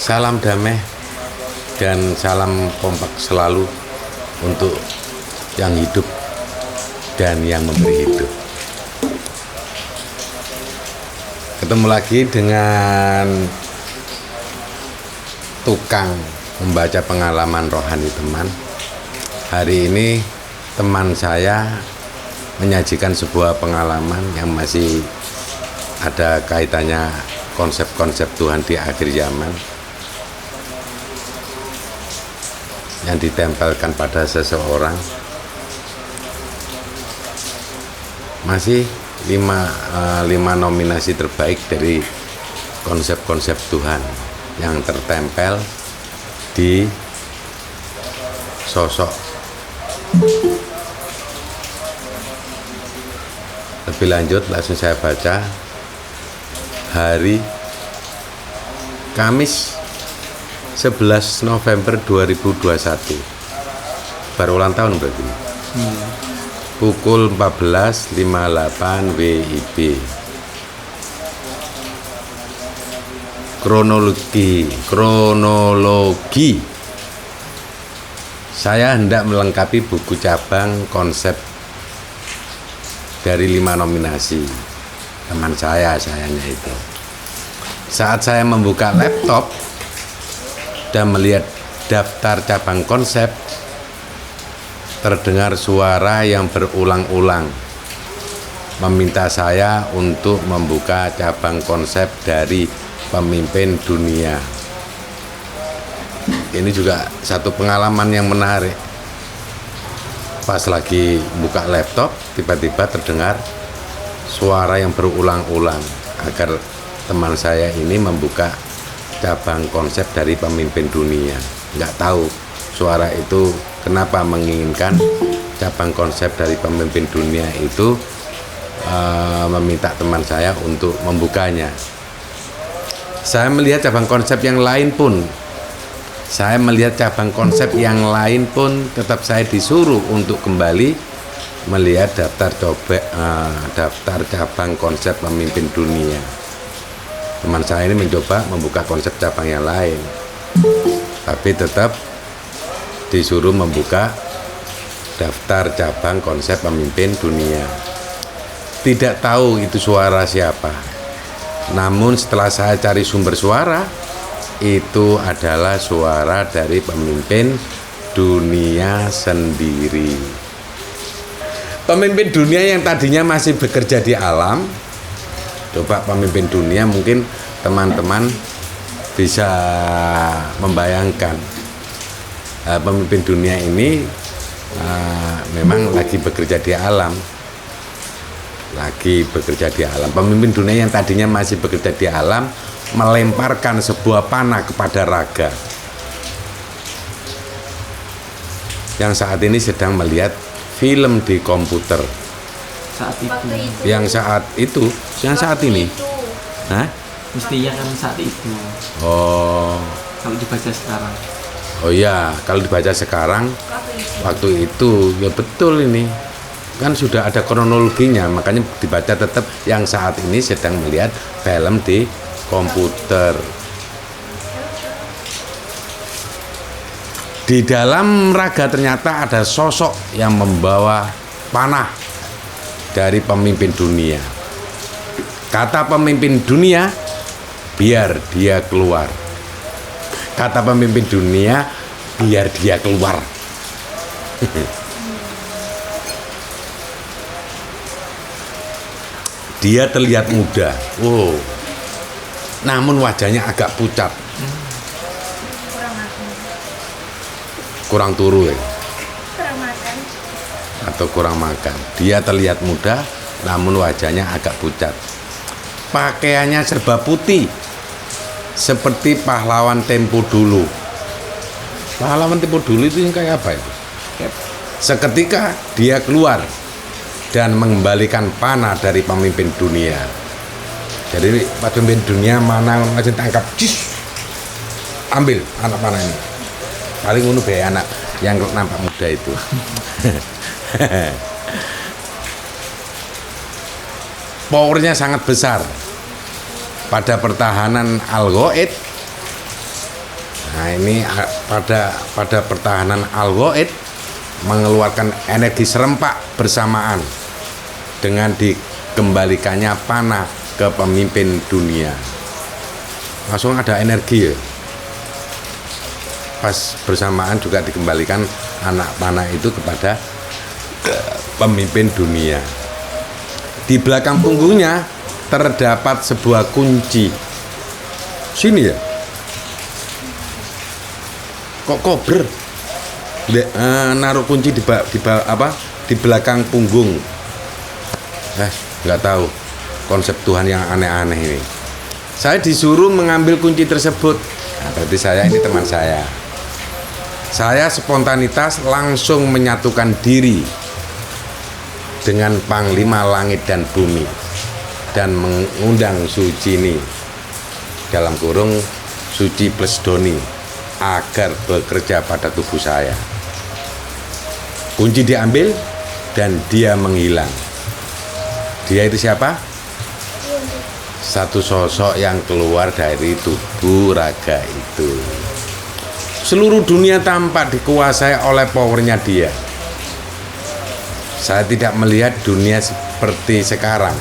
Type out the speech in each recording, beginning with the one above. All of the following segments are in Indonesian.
Salam damai dan salam kompak selalu untuk yang hidup dan yang memberi hidup. Ketemu lagi dengan tukang membaca pengalaman rohani teman. Hari ini teman saya menyajikan sebuah pengalaman yang masih ada kaitannya konsep-konsep Tuhan di akhir zaman yang ditempelkan pada seseorang. Masih lima nominasi terbaik dari konsep-konsep Tuhan yang tertempel di sosok. Lebih lanjut langsung saya baca. Hari Kamis 11 November 2021, baru ulang tahun berarti. Pukul 14.58 WIB. Kronologi. Saya hendak melengkapi buku cabang konsep dari 5 nominasi teman sayanya itu. Saat saya membuka laptop dan melihat daftar cabang konsep, terdengar suara yang berulang-ulang meminta saya untuk membuka cabang konsep dari pemimpin dunia. Ini juga satu pengalaman yang menarik. Pas lagi buka laptop, tiba-tiba terdengar suara yang berulang-ulang agar teman saya ini membuka cabang konsep dari pemimpin dunia. Nggak tahu suara itu kenapa menginginkan cabang konsep dari pemimpin dunia itu meminta teman saya untuk membukanya. Saya melihat cabang konsep yang lain pun tetap saya disuruh untuk kembali melihat daftar cabang konsep pemimpin dunia. Teman saya ini mencoba membuka konsep cabang yang lain, tapi tetap disuruh membuka daftar cabang konsep pemimpin dunia. Tidak tahu itu suara siapa. Namun setelah saya cari sumber suara, itu adalah suara dari pemimpin dunia sendiri. Pemimpin dunia yang tadinya masih bekerja di alam. Coba pemimpin dunia, mungkin teman-teman bisa membayangkan pemimpin dunia ini memang lagi bekerja di alam. Pemimpin dunia yang tadinya masih bekerja di alam melemparkan sebuah panah kepada raga yang saat ini sedang melihat film di komputer. Yang saat ini. Hah? Mestinya kan saat itu. Oh. Kalau dibaca sekarang. Oh iya, kalau dibaca sekarang waktu itu ya betul ini. Kan sudah ada kronologinya, makanya dibaca tetap yang saat ini sedang melihat film di komputer. Di dalam raga ternyata ada sosok yang membawa panah dari pemimpin dunia. Kata pemimpin dunia, biar dia keluar. Kata pemimpin dunia, biar dia keluar. Dia terlihat muda. Wow. Namun wajahnya agak pucat. Kurang turu ya. Atau kurang makan. Dia terlihat muda, namun wajahnya agak pucat. Pakaiannya serba putih, seperti pahlawan tempo dulu. Pahlawan tempo dulu itu yang kayak apa itu? Seketika dia keluar dan mengembalikan panah dari pemimpin dunia. Jadi pemimpin dunia mana aja tangkap, ambil anak panah ini. Paling unu be anak yang nampak muda itu. Powernya sangat besar. Pada pertahanan Al-Ghaid Nah ini pada pertahanan Al-Ghaid mengeluarkan energi serempak bersamaan dengan dikembalikannya panah ke pemimpin dunia. Langsung ada energi ya. Pas bersamaan juga dikembalikan anak panah itu kepada pemimpin dunia. Di belakang punggungnya terdapat sebuah kunci. Sini ya. Kok kober? Naruh kunci di belakang punggung. Nggak tahu konsep Tuhan yang aneh-aneh ini. Saya disuruh mengambil kunci tersebut. Nah, berarti saya ini teman saya. Saya spontanitas langsung menyatukan diri dengan Panglima Langit dan Bumi dan mengundang Sujini dalam kurung Suci plus Doni agar bekerja pada tubuh saya. Kunci diambil dan dia menghilang. Dia itu siapa? Satu sosok yang keluar dari tubuh raga itu. Seluruh dunia tampak dikuasai oleh powernya dia. Saya tidak melihat dunia seperti sekarang.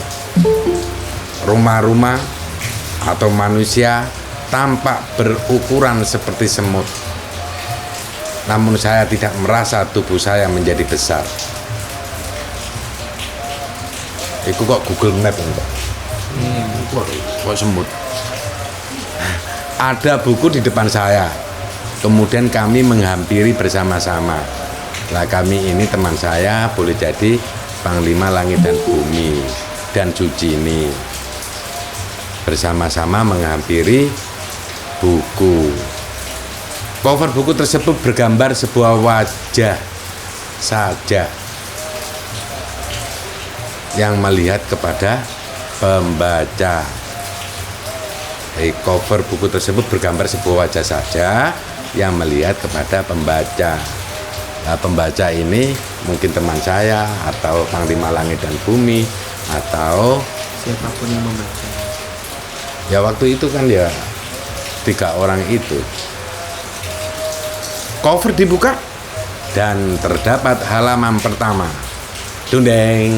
Rumah-rumah atau manusia tampak berukuran seperti semut. Namun saya tidak merasa tubuh saya menjadi besar. Itu kok Google Map enggak? Kok semut? Ada buku di depan saya. Kemudian kami menghampiri bersama-sama. Lah kami ini teman saya boleh jadi Panglima Langit dan Bumi dan Suci ini bersama-sama menghampiri buku. Cover buku tersebut bergambar sebuah wajah saja yang melihat kepada pembaca. Cover buku tersebut bergambar sebuah wajah saja yang melihat kepada pembaca. Nah, pembaca ini mungkin teman saya atau Panglima Langit dan Bumi atau siapapun yang membaca. Ya waktu itu kan ya 3 orang itu. Cover dibuka dan terdapat halaman pertama. Dundeng.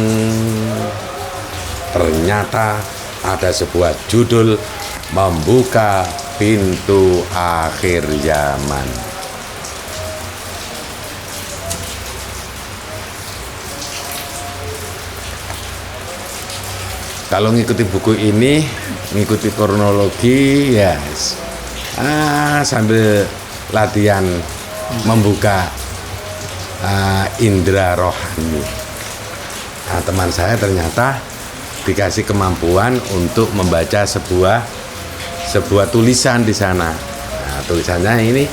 Ternyata ada sebuah judul membuka pintu akhir zaman. Kalau ngikuti buku ini, ngikuti kronologi, ya sambil latihan membuka indera rohani. Nah, teman saya ternyata dikasih kemampuan untuk membaca sebuah tulisan di sana. Nah, tulisannya ini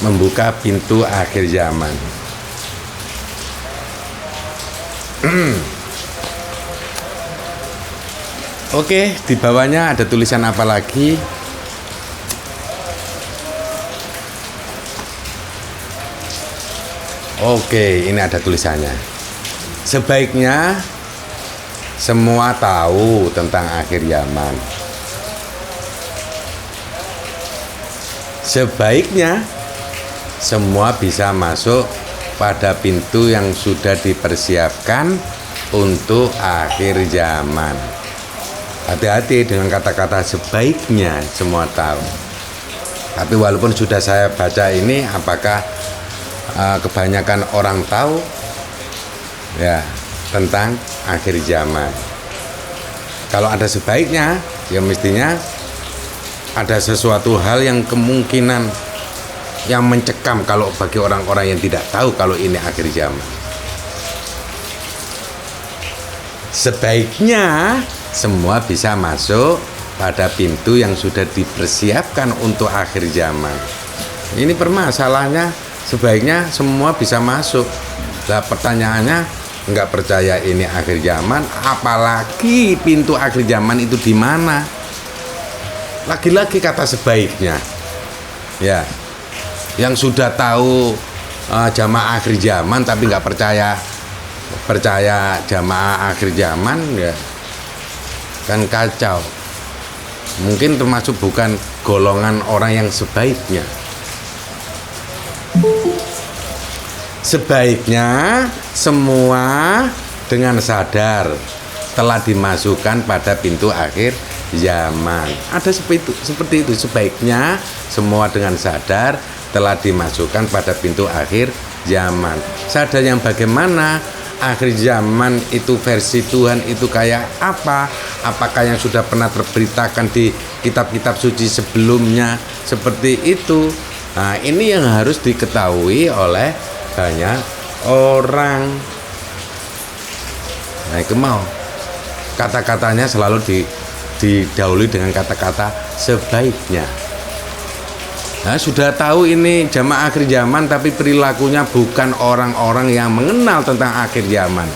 membuka pintu akhir zaman. Oke, di bawahnya ada tulisan apa lagi? Oke, ini ada tulisannya. Sebaiknya semua tahu tentang akhir zaman. Sebaiknya semua bisa masuk pada pintu yang sudah dipersiapkan untuk akhir zaman. Hati-hati dengan kata-kata sebaiknya semua tahu. Tapi walaupun sudah saya baca ini, apakah kebanyakan orang tahu ya tentang akhir zaman? Kalau ada sebaiknya, ya mestinya ada sesuatu hal yang kemungkinan yang mencekam kalau bagi orang-orang yang tidak tahu kalau ini akhir zaman. Sebaiknya semua bisa masuk pada pintu yang sudah dipersiapkan untuk akhir zaman. Ini permasalahannya, sebaiknya semua bisa masuk. Nah, pertanyaannya, nggak percaya ini akhir zaman, apalagi pintu akhir zaman itu di mana? Lagi-lagi kata sebaiknya. Ya, yang sudah tahu jamaah akhir zaman tapi nggak percaya jamaah akhir zaman, ya kan kacau. Mungkin termasuk bukan golongan orang yang sebaiknya. sebaiknya semua dengan sadar telah dimasukkan pada pintu akhir zaman. Ada seperti itu. Sebaiknya semua dengan sadar telah dimasukkan pada pintu akhir zaman. Sadar yang bagaimana? Akhir zaman itu versi Tuhan itu kayak apa? Apakah yang sudah pernah terberitakan di kitab-kitab suci sebelumnya seperti itu? Nah, ini yang harus diketahui oleh banyak orang. Nah, itu mau kata-katanya selalu didahului dengan kata-kata sebaiknya. Nah, sudah tahu ini jamaah akhir zaman, tapi perilakunya bukan orang-orang yang mengenal tentang akhir zaman.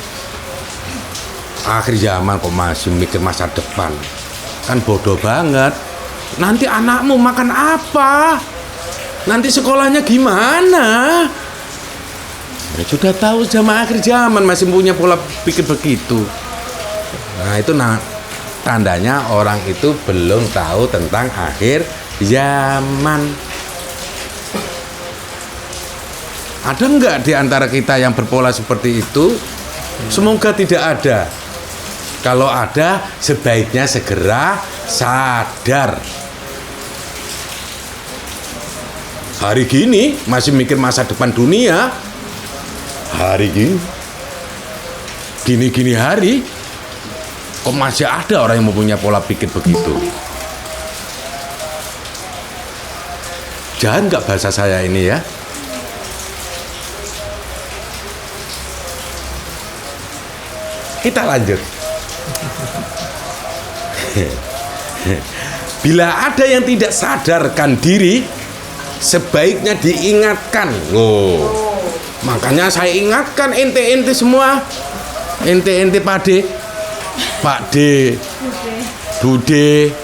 Akhir zaman kok masih mikir masa depan, kan bodoh banget. Nanti anakmu makan apa? Nanti sekolahnya gimana? Ya, sudah tahu jamaah akhir zaman masih punya pola pikir begitu. Nah, itu tandanya orang itu belum tahu tentang akhir zaman. Ada enggak di antara kita yang berpola seperti itu? Semoga tidak ada. Kalau ada, sebaiknya segera sadar. Hari gini masih mikir masa depan dunia. Hari gini hari, kok masih ada orang yang mempunyai pola pikir begitu? Jangan nggak bahasa saya ini ya. Kita lanjut. Bila ada yang tidak sadarkan diri, sebaiknya diingatkan. Loh, makanya saya ingatkan ente semua, ente Pak D, Bude,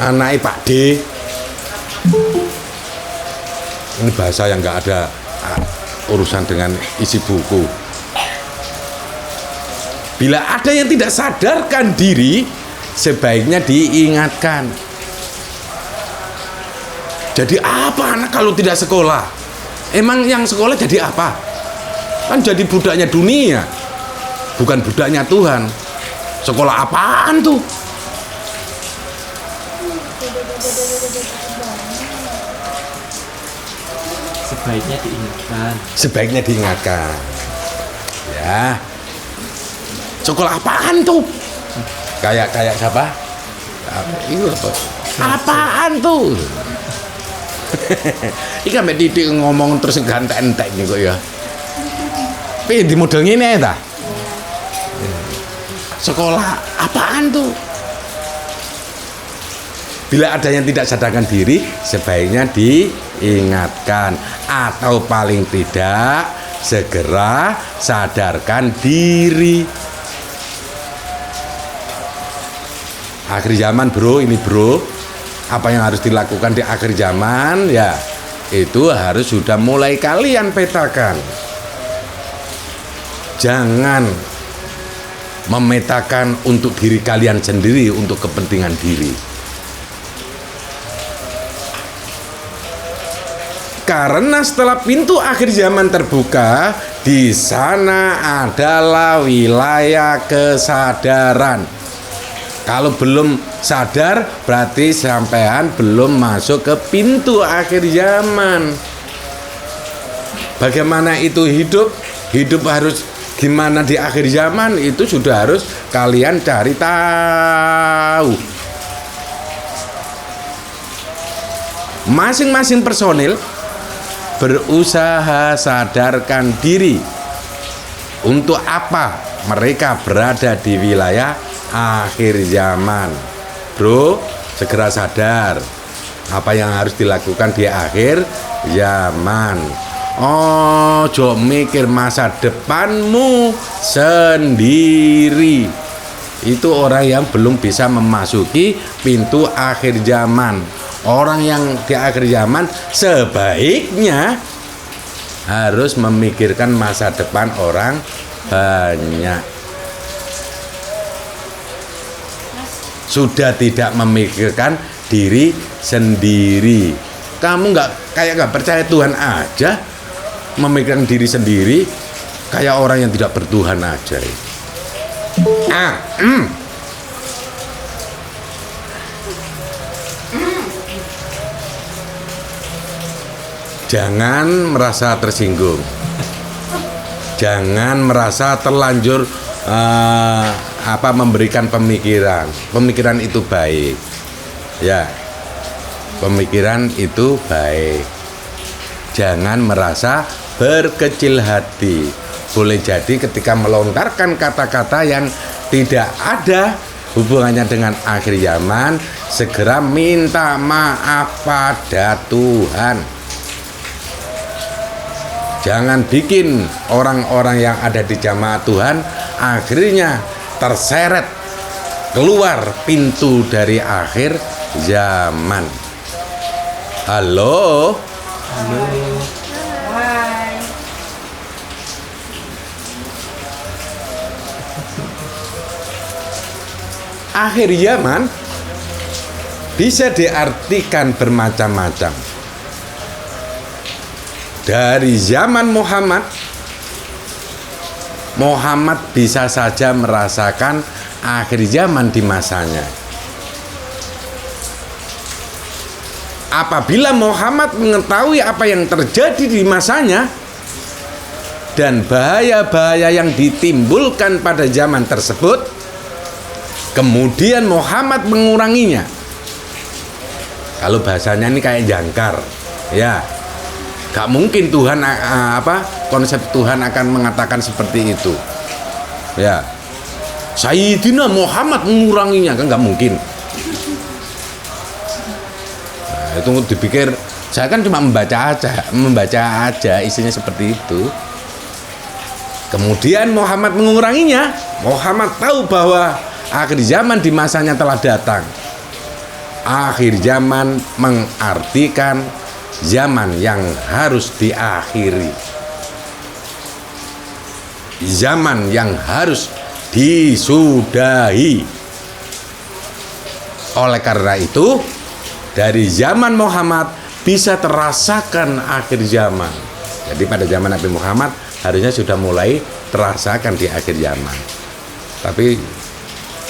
anaknya Pak D. Ini bahasa yang nggak ada urusan dengan isi buku. Bila ada yang tidak sadarkan diri, sebaiknya diingatkan. Jadi apa anak kalau tidak sekolah? Emang yang sekolah jadi apa? Kan jadi budaknya dunia, bukan budaknya Tuhan. Sekolah apaan tuh? Sebaiknya diingatkan. Ya. Sekolah apaan tuh? Kayak siapa? Itu apa? Apaan tuh? Iki ambek Titik ngomong terus gantek-entek kok ya. Tapi di model ngene ta? Sekolah apaan tuh? Bila ada yang tidak sadarkan diri, sebaiknya diingatkan atau paling tidak segera sadarkan diri. Akhir zaman bro, ini bro, apa yang harus dilakukan di akhir zaman ya itu harus sudah mulai kalian petakan. Jangan memetakan untuk diri kalian sendiri, untuk kepentingan diri. Karena setelah pintu akhir zaman terbuka, di sana adalah wilayah kesadaran. Kalau belum sadar, berarti sampean belum masuk ke pintu akhir zaman. Bagaimana itu hidup? Hidup harus gimana di akhir zaman, itu sudah harus kalian cari tahu. Masing-masing personil berusaha sadarkan diri. Untuk apa mereka berada di wilayah akhir zaman? Bro, segera sadar apa yang harus dilakukan di akhir zaman. Oh, jok mikir masa depanmu sendiri. Itu orang yang belum bisa memasuki pintu akhir zaman. Orang yang di akhir zaman sebaiknya harus memikirkan masa depan orang banyak. Sudah tidak memikirkan diri sendiri. Kamu nggak percaya Tuhan aja. memikirkan diri sendiri, kayak orang yang tidak bertuhan aja. Jangan merasa tersinggung, jangan merasa terlanjur memberikan pemikiran itu baik, ya, pemikiran itu baik. Jangan merasa berkecil hati. Boleh jadi ketika melontarkan kata-kata yang tidak ada hubungannya dengan akhir zaman, segera minta maaf pada Tuhan. Jangan bikin orang-orang yang ada di jamaah Tuhan akhirnya terseret keluar pintu dari akhir zaman. Halo? Halo. Hai. Akhir zaman bisa diartikan bermacam-macam. Dari zaman Muhammad bisa saja merasakan akhir zaman di masanya. Apabila Muhammad mengetahui apa yang terjadi di masanya dan bahaya-bahaya yang ditimbulkan pada zaman tersebut, kemudian Muhammad menguranginya. Kalau bahasanya ini kayak jangkar, ya. Gak mungkin Tuhan konsep Tuhan akan mengatakan seperti itu, ya. Sayyidina Muhammad menguranginya, kan gak mungkin. Nah, itu dipikir saya kan cuma membaca aja isinya seperti itu. Kemudian Muhammad menguranginya. Muhammad tahu bahwa akhir zaman di masanya telah datang. Akhir zaman mengartikan zaman yang harus diakhiri, zaman yang harus disudahi. Oleh karena itu, dari zaman Muhammad bisa terasakan akhir zaman. Jadi pada zaman Nabi Muhammad harusnya sudah mulai terasakan di akhir zaman. Tapi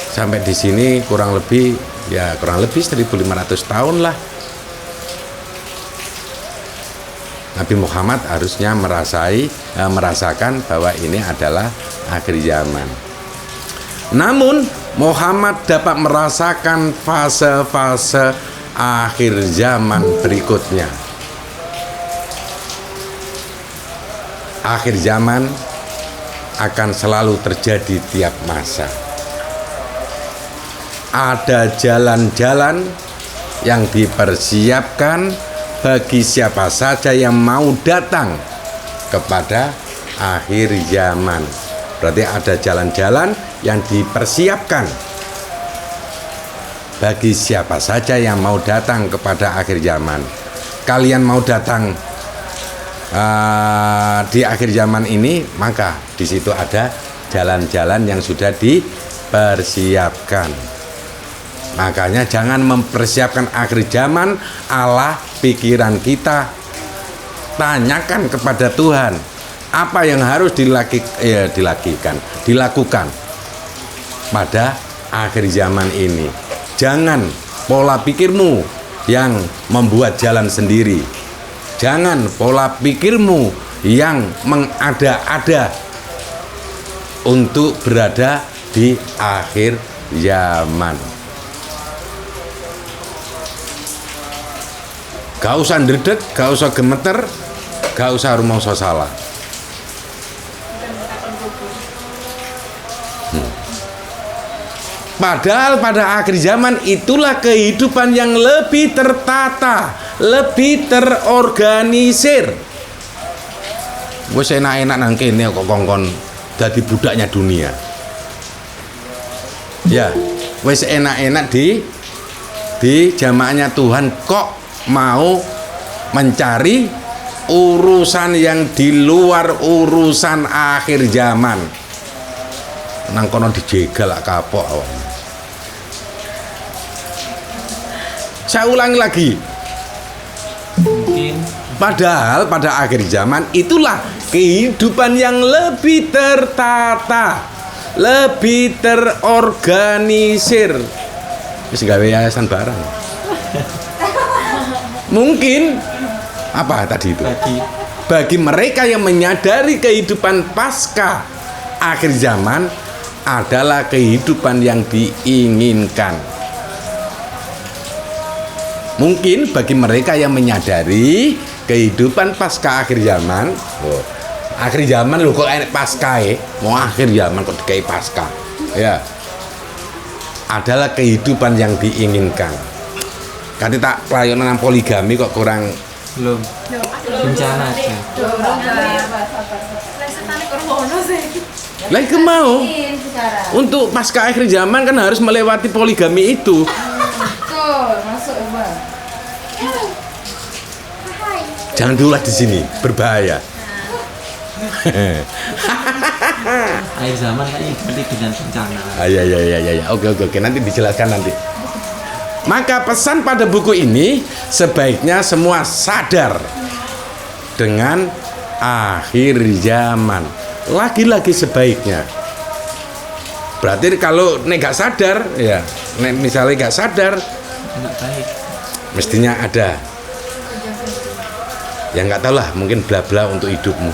sampai di sini kurang lebih 1.500 tahun lah. Nabi Muhammad harusnya merasakan bahwa ini adalah akhir zaman. Namun Muhammad dapat merasakan fase-fase akhir zaman berikutnya. Akhir zaman akan selalu terjadi tiap masa. Ada jalan-jalan yang dipersiapkan bagi siapa saja yang mau datang kepada akhir zaman. Berarti ada jalan-jalan yang dipersiapkan bagi siapa saja yang mau datang kepada akhir zaman. Kalian mau datang di akhir zaman ini, maka di situ ada jalan-jalan yang sudah dipersiapkan. Makanya jangan mempersiapkan akhir zaman ala pikiran kita. Tanyakan kepada Tuhan apa yang harus dilakukan pada akhir zaman ini. Jangan pola pikirmu yang membuat jalan sendiri. Jangan pola pikirmu yang mengada-ada untuk berada di akhir zaman. Gak usah ndredeg, gak usah gemeter, gak usah rumangsa salah. Padahal pada akhir zaman itulah kehidupan yang lebih tertata, lebih terorganisir. Wes enak-enak nang kene kok kongkon dadi budaknya dunia. Ya, wes enak-enak di jamaahnya Tuhan kok mau mencari urusan yang di luar urusan akhir zaman. Nang kono dijegal lak kapok. Saya ulangi lagi. Mungkin Padahal pada akhir zaman itulah kehidupan yang lebih tertata, lebih terorganisir. Wis gawe yayasan barang. Mungkin apa tadi itu? Bagi mereka yang menyadari kehidupan pasca akhir zaman adalah kehidupan yang diinginkan. Mungkin bagi mereka yang menyadari kehidupan pasca akhir zaman, akhir zaman loh kok enak pasca mau akhir zaman kok dikai pasca, ya, adalah kehidupan yang diinginkan. Kati tak pelayanan poligami kok kurang. Belum. Bencana aja. Lah itu mau. Untuk pasca akhir zaman kan harus melewati poligami itu. Masuk Bang. Jangan dulu di sini, berbahaya. Akhir zaman kan identik dengan bencana. Ya. Oke. Nanti dijelaskan nanti. Maka pesan pada buku ini sebaiknya semua sadar dengan akhir zaman. Lagi-lagi sebaiknya. Berarti kalau gak sadar, ya, misalnya gak sadar, Enggak baik. mestinya ada. Ya nggak tahu lah, mungkin bla-bla untuk hidupmu.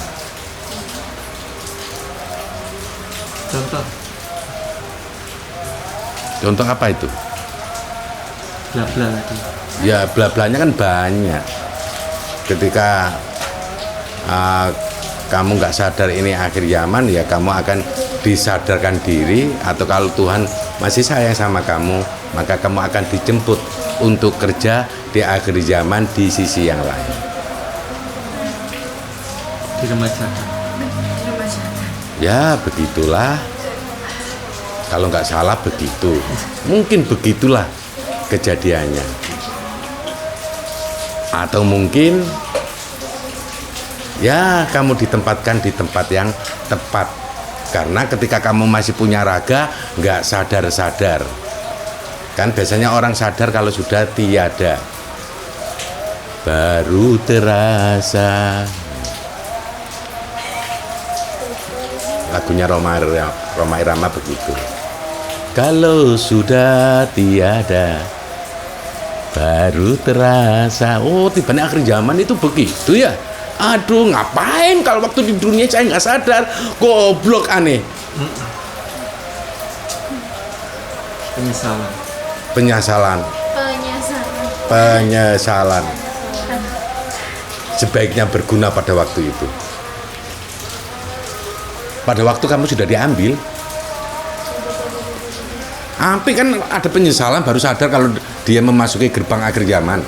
Contoh apa itu? Bla-bla tadi. Ya bla-blanya kan banyak. Ketika kamu nggak sadar ini akhir zaman, ya kamu akan disadarkan diri. Atau kalau Tuhan masih sayang sama kamu, maka kamu akan dijemput untuk kerja di akhir zaman di sisi yang lain. Diremajakan. Ya begitulah. Kalau nggak salah begitu. Mungkin begitulah kejadiannya. Atau mungkin ya kamu ditempatkan di tempat yang tepat. Karena ketika kamu masih punya raga, nggak sadar-sadar. Kan biasanya orang sadar kalau sudah tiada. Baru terasa. Lagunya Roma Irama begitu. Kalau sudah tiada, baru terasa. Oh, tiba-tiba akhir zaman itu begitu ya. Aduh, ngapain kalau waktu di dunia saya nggak sadar. Goblok aneh. Penyesalan. Sebaiknya berguna pada waktu itu. Pada waktu kamu sudah diambil. Tapi kan ada penyesalan baru sadar kalau dia memasuki gerbang akhir zaman.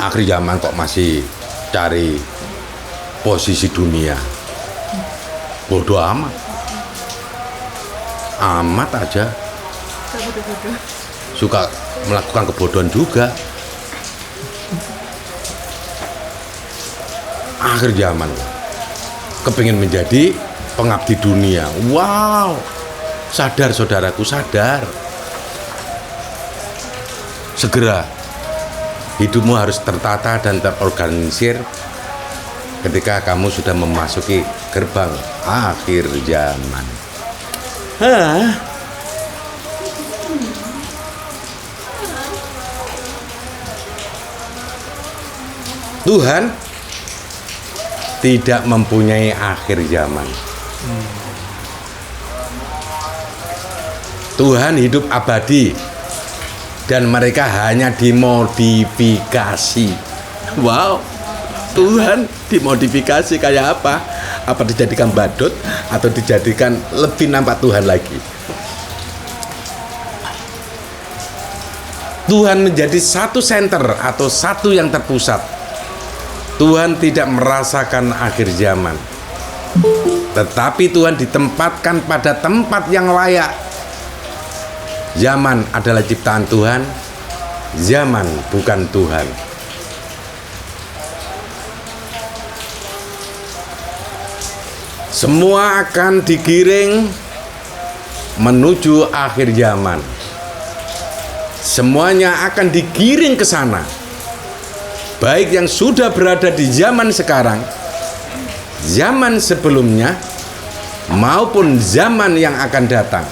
Akhir zaman kok masih cari posisi dunia. Bodoh amat. Amat aja. Suka melakukan kebodohan juga. Akhir zaman kepingin menjadi pengabdi dunia. Wow, sadar saudaraku, sadar. Segera hidupmu harus tertata dan terorganisir ketika kamu sudah memasuki gerbang akhir zaman. Tuhan tidak mempunyai akhir zaman. Tuhan hidup abadi dan mereka hanya dimodifikasi. Wow, Tuhan dimodifikasi kayak apa? Apa dijadikan badut atau dijadikan lebih nampak Tuhan lagi? Tuhan menjadi satu center atau satu yang terpusat. Tuhan tidak merasakan akhir zaman, tetapi Tuhan ditempatkan pada tempat yang layak. Zaman adalah ciptaan Tuhan, zaman bukan Tuhan. Semua akan digiring menuju akhir zaman. semuanya akan digiring ke sana. Baik yang sudah berada di zaman sekarang, zaman sebelumnya, maupun zaman yang akan datang.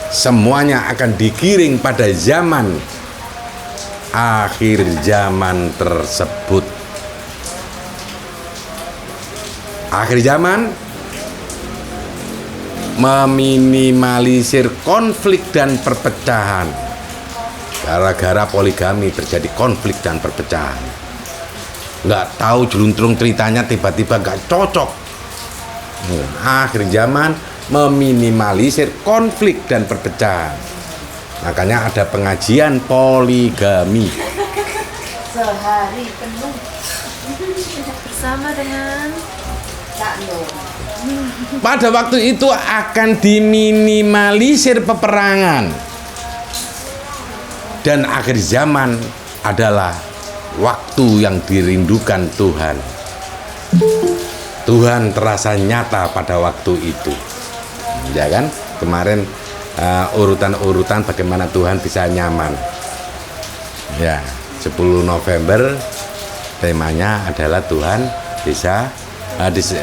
Semuanya akan digiring pada zaman akhir zaman tersebut. Akhir zaman meminimalisir konflik dan perpecahan. Gara-gara poligami terjadi konflik dan perpecahan. Nggak tahu jeluntrung ceritanya, tiba-tiba nggak cocok. Akhir zaman meminimalisir konflik dan perpecahan. Makanya ada pengajian poligami. Sehari penuh bersama dengan Kak Nur. Pada waktu itu akan diminimalisir peperangan. Dan akhir zaman adalah waktu yang dirindukan Tuhan. Tuhan terasa nyata pada waktu itu. Ya kan? Kemarin urutan-urutan bagaimana Tuhan bisa nyaman. Ya, 10 November temanya adalah Tuhan bisa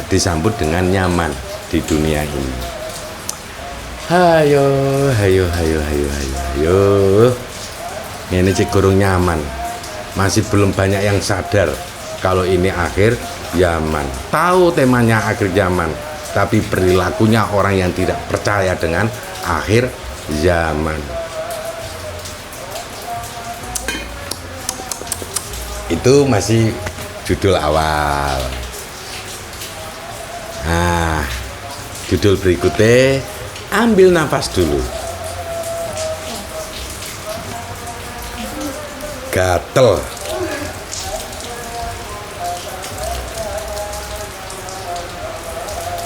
disambut dengan nyaman di dunia ini. Hayo, hayo, hayo, hayo, hayo, hayo. Ini cik kurung nyaman. Masih belum banyak yang sadar kalau ini akhir zaman. Tahu temanya akhir zaman, tapi perilakunya orang yang tidak percaya dengan akhir zaman. Itu masih judul awal. Nah, judul berikutnya, ambil nafas dulu. Gatel.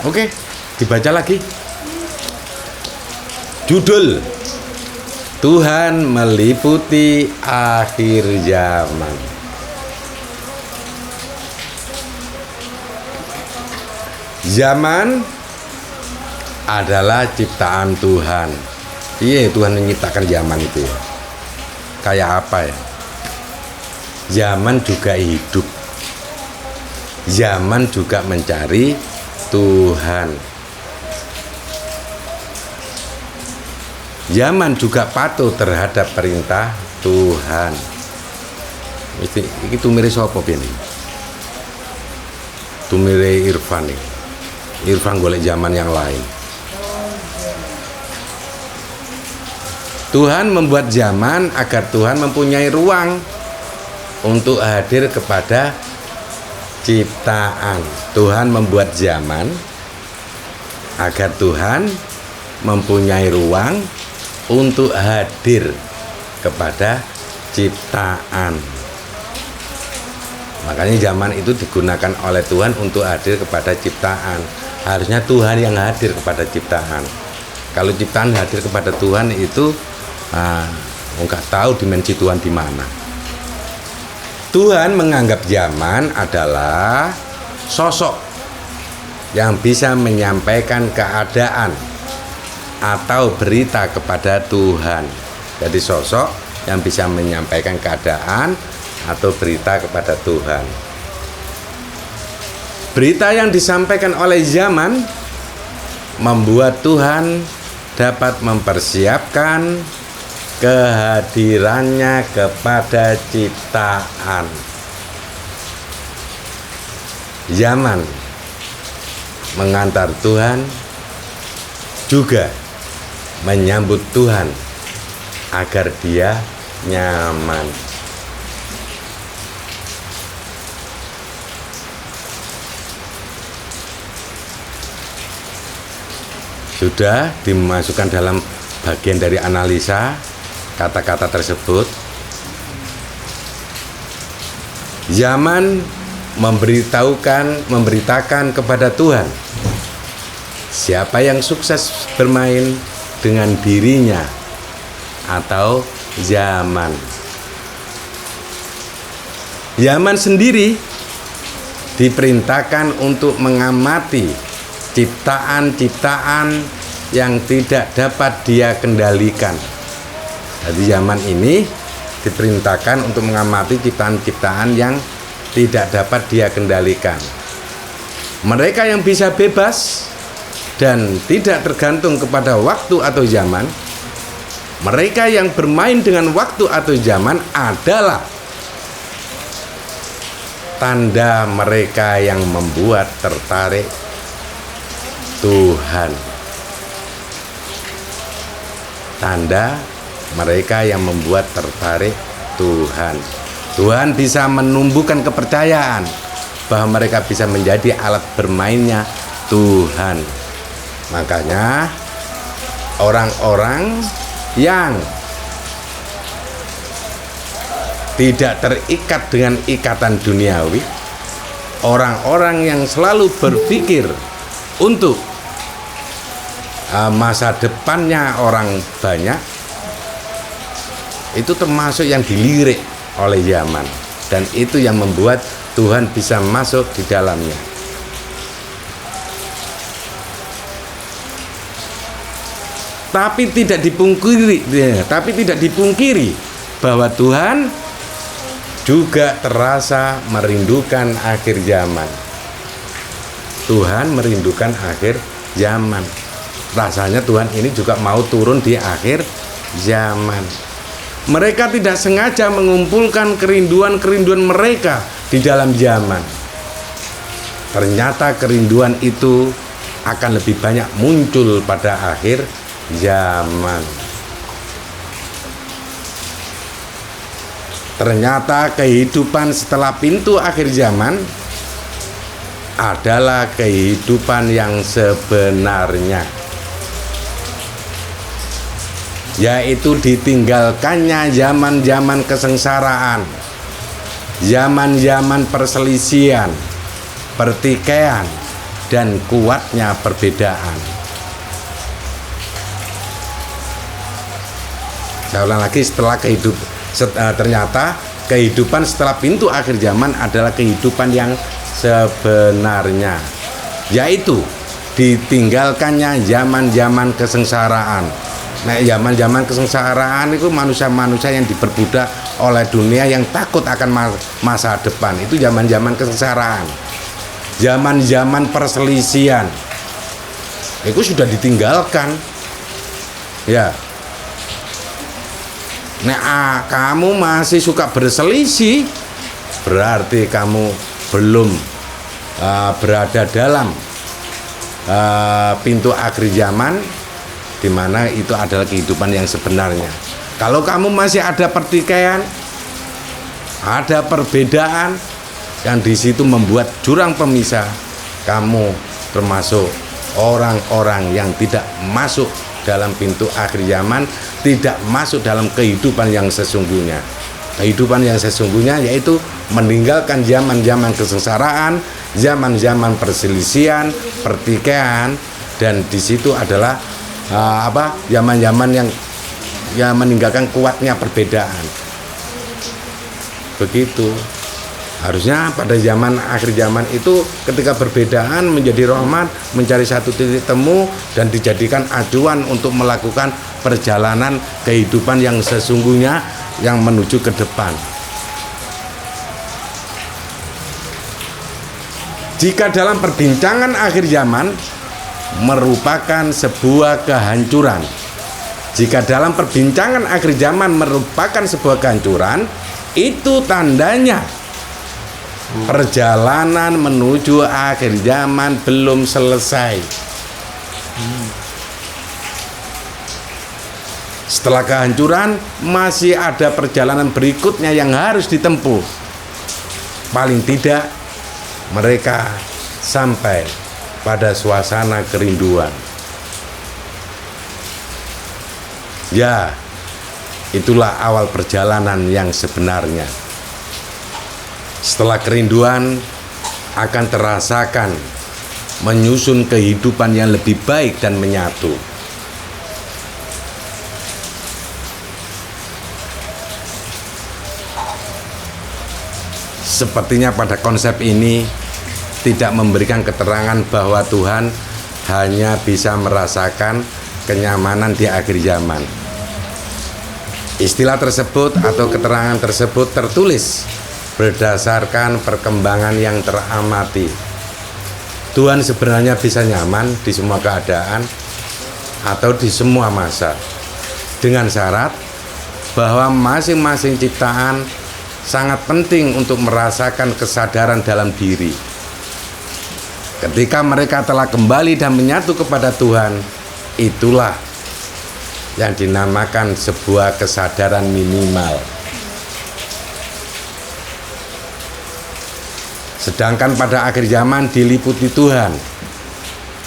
Oke, dibaca lagi. Judul: Tuhan meliputi akhir zaman. Zaman adalah ciptaan Tuhan. Iya, Tuhan menciptakan zaman itu ya. Kayak apa ya? Zaman juga hidup. Zaman juga mencari Tuhan. Zaman juga patuh terhadap perintah Tuhan. Iki tumire sapa piye? Tumire Irfan nih. Irfan golek zaman yang lain. Tuhan membuat zaman agar Tuhan mempunyai ruang untuk hadir kepada ciptaan. Tuhan membuat zaman agar Tuhan mempunyai ruang untuk hadir kepada ciptaan. Makanya zaman itu digunakan oleh Tuhan untuk hadir kepada ciptaan. Harusnya Tuhan yang hadir kepada ciptaan. Kalau ciptaan hadir kepada Tuhan itu nggak tahu dimensi Tuhan di mana. Tuhan menganggap zaman adalah sosok yang bisa menyampaikan keadaan atau berita kepada Tuhan. Jadi sosok yang bisa menyampaikan keadaan atau berita kepada Tuhan. Berita yang disampaikan oleh zaman membuat Tuhan dapat mempersiapkan kehadirannya kepada ciptaan. Zaman mengantar Tuhan juga menyambut Tuhan agar dia nyaman. Sudah dimasukkan dalam bagian dari analisa kata-kata tersebut. Zaman memberitakan kepada Tuhan siapa yang sukses bermain dengan dirinya atau zaman. Zaman sendiri diperintahkan untuk mengamati ciptaan-ciptaan yang tidak dapat dia kendalikan. Jadi zaman ini diperintahkan untuk mengamati ciptaan-ciptaan yang tidak dapat dia kendalikan. Mereka yang bisa bebas dan tidak tergantung kepada waktu atau zaman, mereka yang bermain dengan waktu atau zaman adalah tanda mereka yang membuat tertarik Tuhan. Tanda mereka yang membuat tertarik Tuhan. Tuhan bisa menumbuhkan kepercayaan bahwa mereka bisa menjadi alat bermainnya Tuhan. Makanya orang-orang yang tidak terikat dengan ikatan duniawi, orang-orang yang selalu berpikir untuk masa depannya orang banyak, itu termasuk yang dilirik oleh zaman, dan itu yang membuat Tuhan bisa masuk di dalamnya. Tapi tidak dipungkiri bahwa Tuhan juga terasa merindukan akhir zaman. Tuhan merindukan akhir zaman. Rasanya Tuhan ini juga mau turun di akhir zaman. Mereka tidak sengaja mengumpulkan kerinduan-kerinduan mereka di dalam zaman. Ternyata kerinduan itu akan lebih banyak muncul pada akhir zaman. Ternyata kehidupan setelah pintu akhir zaman adalah kehidupan yang sebenarnya, yaitu ditinggalkannya zaman-zaman kesengsaraan, zaman-zaman perselisihan, pertikaian, dan kuatnya perbedaan. Saya ulang lagi, ternyata kehidupan setelah pintu akhir zaman adalah kehidupan yang sebenarnya, yaitu ditinggalkannya zaman-zaman kesengsaraan. Nah, zaman-zaman kesengsaraan itu manusia-manusia yang diperbudak oleh dunia yang takut akan masa depan. Itu zaman-zaman kesengsaraan. Zaman-zaman perselisihan itu sudah ditinggalkan. Ya. Nah, kamu masih suka berselisih, berarti kamu belum berada dalam pintu akhir zaman, di mana itu adalah kehidupan yang sebenarnya. Kalau kamu masih ada pertikaian, ada perbedaan yang di situ membuat jurang pemisah, kamu termasuk orang-orang yang tidak masuk dalam pintu akhir zaman, tidak masuk dalam kehidupan yang sesungguhnya. Kehidupan yang sesungguhnya yaitu meninggalkan zaman-zaman kesengsaraan, zaman-zaman perselisihan, pertikaian, dan di situ adalah zaman-zaman yang meninggalkan kuatnya perbedaan. Begitu. Harusnya pada zaman akhir zaman itu ketika perbedaan menjadi rahmat, mencari satu titik temu dan dijadikan acuan untuk melakukan perjalanan kehidupan yang sesungguhnya yang menuju ke depan. Jika dalam perbincangan akhir zaman merupakan sebuah kehancuran, jika dalam perbincangan akhir zaman merupakan sebuah kehancuran, itu tandanya perjalanan menuju akhir zaman belum selesai. Setelah kehancuran masih ada perjalanan berikutnya yang harus ditempuh. Paling tidak mereka sampai pada suasana kerinduan. Ya, itulah awal perjalanan yang sebenarnya. Setelah kerinduan akan terasakan menyusun kehidupan yang lebih baik dan menyatu. Sepertinya pada konsep ini tidak memberikan keterangan bahwa Tuhan hanya bisa merasakan kenyamanan di akhir zaman. Istilah tersebut atau keterangan tersebut tertulis berdasarkan perkembangan yang teramati. Tuhan sebenarnya bisa nyaman di semua keadaan atau di semua masa, dengan syarat bahwa masing-masing ciptaan sangat penting untuk merasakan kesadaran dalam diri. Ketika mereka telah kembali dan menyatu kepada Tuhan, itulah yang dinamakan sebuah kesadaran minimal. Sedangkan pada akhir zaman diliputi Tuhan.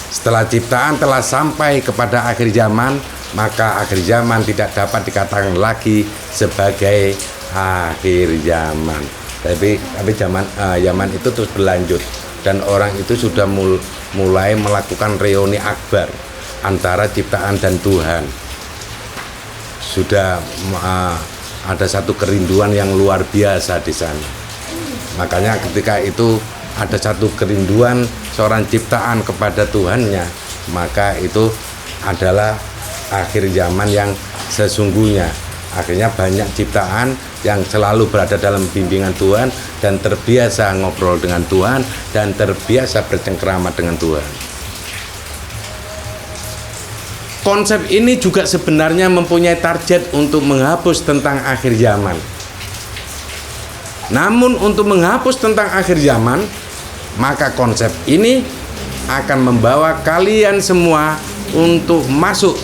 Setelah ciptaan telah sampai kepada akhir zaman, maka akhir zaman tidak dapat dikatakan lagi sebagai akhir zaman. Tapi zaman itu terus berlanjut dan orang itu sudah mulai melakukan reuni akbar antara ciptaan dan Tuhan. Sudah ada satu kerinduan yang luar biasa di sana. Makanya ketika itu ada satu kerinduan seorang ciptaan kepada Tuhannya, maka itu adalah akhir zaman yang sesungguhnya. Akhirnya banyak ciptaan yang selalu berada dalam bimbingan Tuhan dan terbiasa ngobrol dengan Tuhan dan terbiasa bercengkrama dengan Tuhan. Konsep ini juga sebenarnya mempunyai target untuk menghapus tentang akhir zaman. Namun untuk menghapus tentang akhir zaman, maka konsep ini akan membawa kalian semua untuk masuk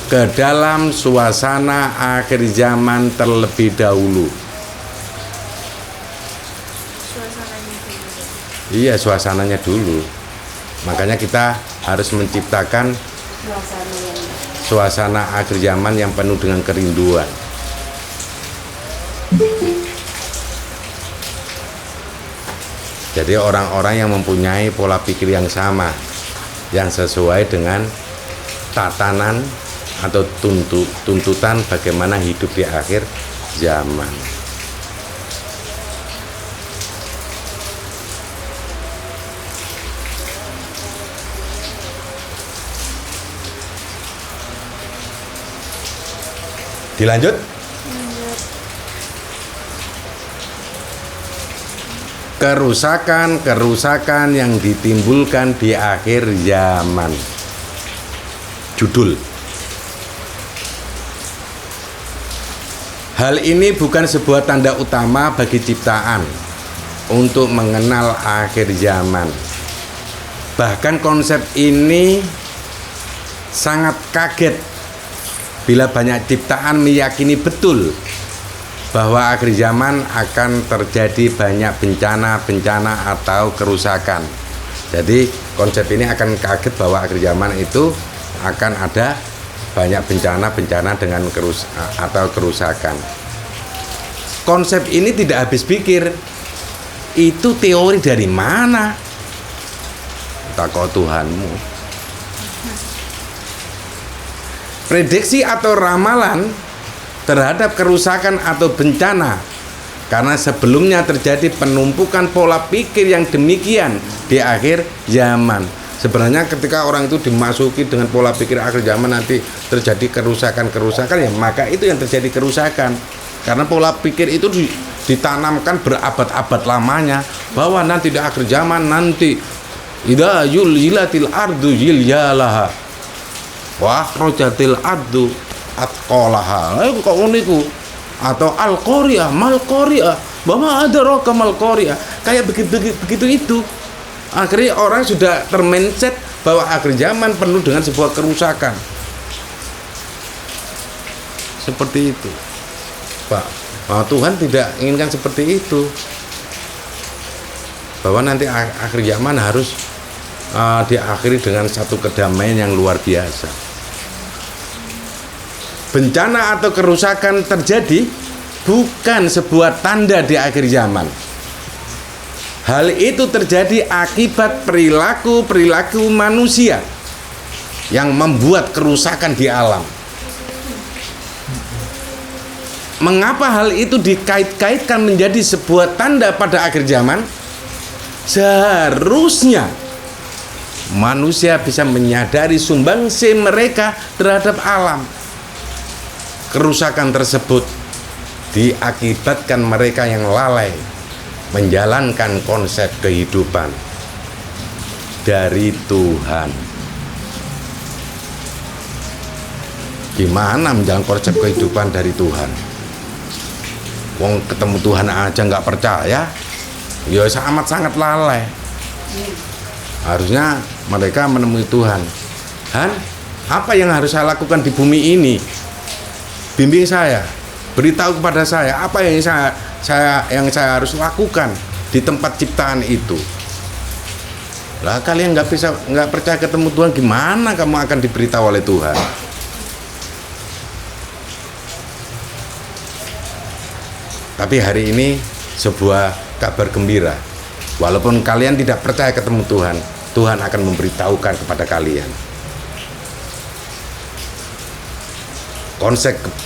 ke dalam suasana akhir zaman terlebih dahulu. Suasananya dulu. Iya, suasananya dulu. Makanya kita harus menciptakan suasana akhir zaman yang penuh dengan kerinduan. Jadi orang-orang yang mempunyai pola pikir yang sama, yang sesuai dengan tatanan atau tuntutan bagaimana hidup di akhir zaman. Dilanjut? Kerusakan yang ditimbulkan di akhir zaman. Judul. Hal ini bukan sebuah tanda utama bagi ciptaan untuk mengenal akhir zaman. Bahkan konsep ini sangat kaget bila banyak ciptaan meyakini betul bahwa akhir zaman akan terjadi banyak bencana atau kerusakan. Jadi konsep ini akan kaget bahwa akhir zaman itu akan ada banyak bencana dengan kerusakan. Konsep ini tidak habis pikir. Itu teori dari mana? Takut Tuhanmu. Prediksi atau ramalan terhadap kerusakan atau bencana karena sebelumnya terjadi penumpukan pola pikir yang demikian di akhir zaman. Sebenarnya ketika orang itu dimasuki dengan pola pikir akhir zaman nanti terjadi kerusakan ya, maka itu yang terjadi kerusakan karena pola pikir itu ditanamkan berabad-abad lamanya bahwa nanti di akhir zaman nanti idza yulzilatil ardu ziljalaha wa akhrajatil ardu atqalaha. Kok niku atau al-qari'ah mal qari'ah bahwa ada roka mal qari'ah kayak begitu itu. Akhirnya orang sudah termindset bahwa akhir zaman penuh dengan sebuah kerusakan seperti itu, Pak. Tuhan tidak inginkan seperti itu, bahwa nanti akhir zaman harus diakhiri dengan satu kedamaian yang luar biasa. Bencana atau kerusakan terjadi bukan sebuah tanda di akhir zaman. Hal itu terjadi akibat perilaku manusia yang membuat kerusakan di alam. Mengapa hal itu dikait-kaitkan menjadi sebuah tanda pada akhir zaman? Seharusnya manusia bisa menyadari sumbangsi mereka terhadap alam. kerusakan tersebut diakibatkan mereka yang lalai menjalankan konsep kehidupan dari Tuhan. Gimana menjalankan konsep kehidupan dari Tuhan? Wong ketemu Tuhan aja nggak percaya, ya amat sangat lalai. Harusnya mereka menemui Tuhan. Han, apa yang harus saya lakukan di bumi ini? Bimbing saya, beritahu kepada saya apa yang saya harus lakukan di tempat ciptaan itu. Lah kalian nggak percaya ketemu Tuhan, gimana kamu akan diberitahu oleh Tuhan? Tapi hari ini sebuah kabar gembira. Walaupun kalian tidak percaya ketemu Tuhan, Tuhan akan memberitahukan kepada kalian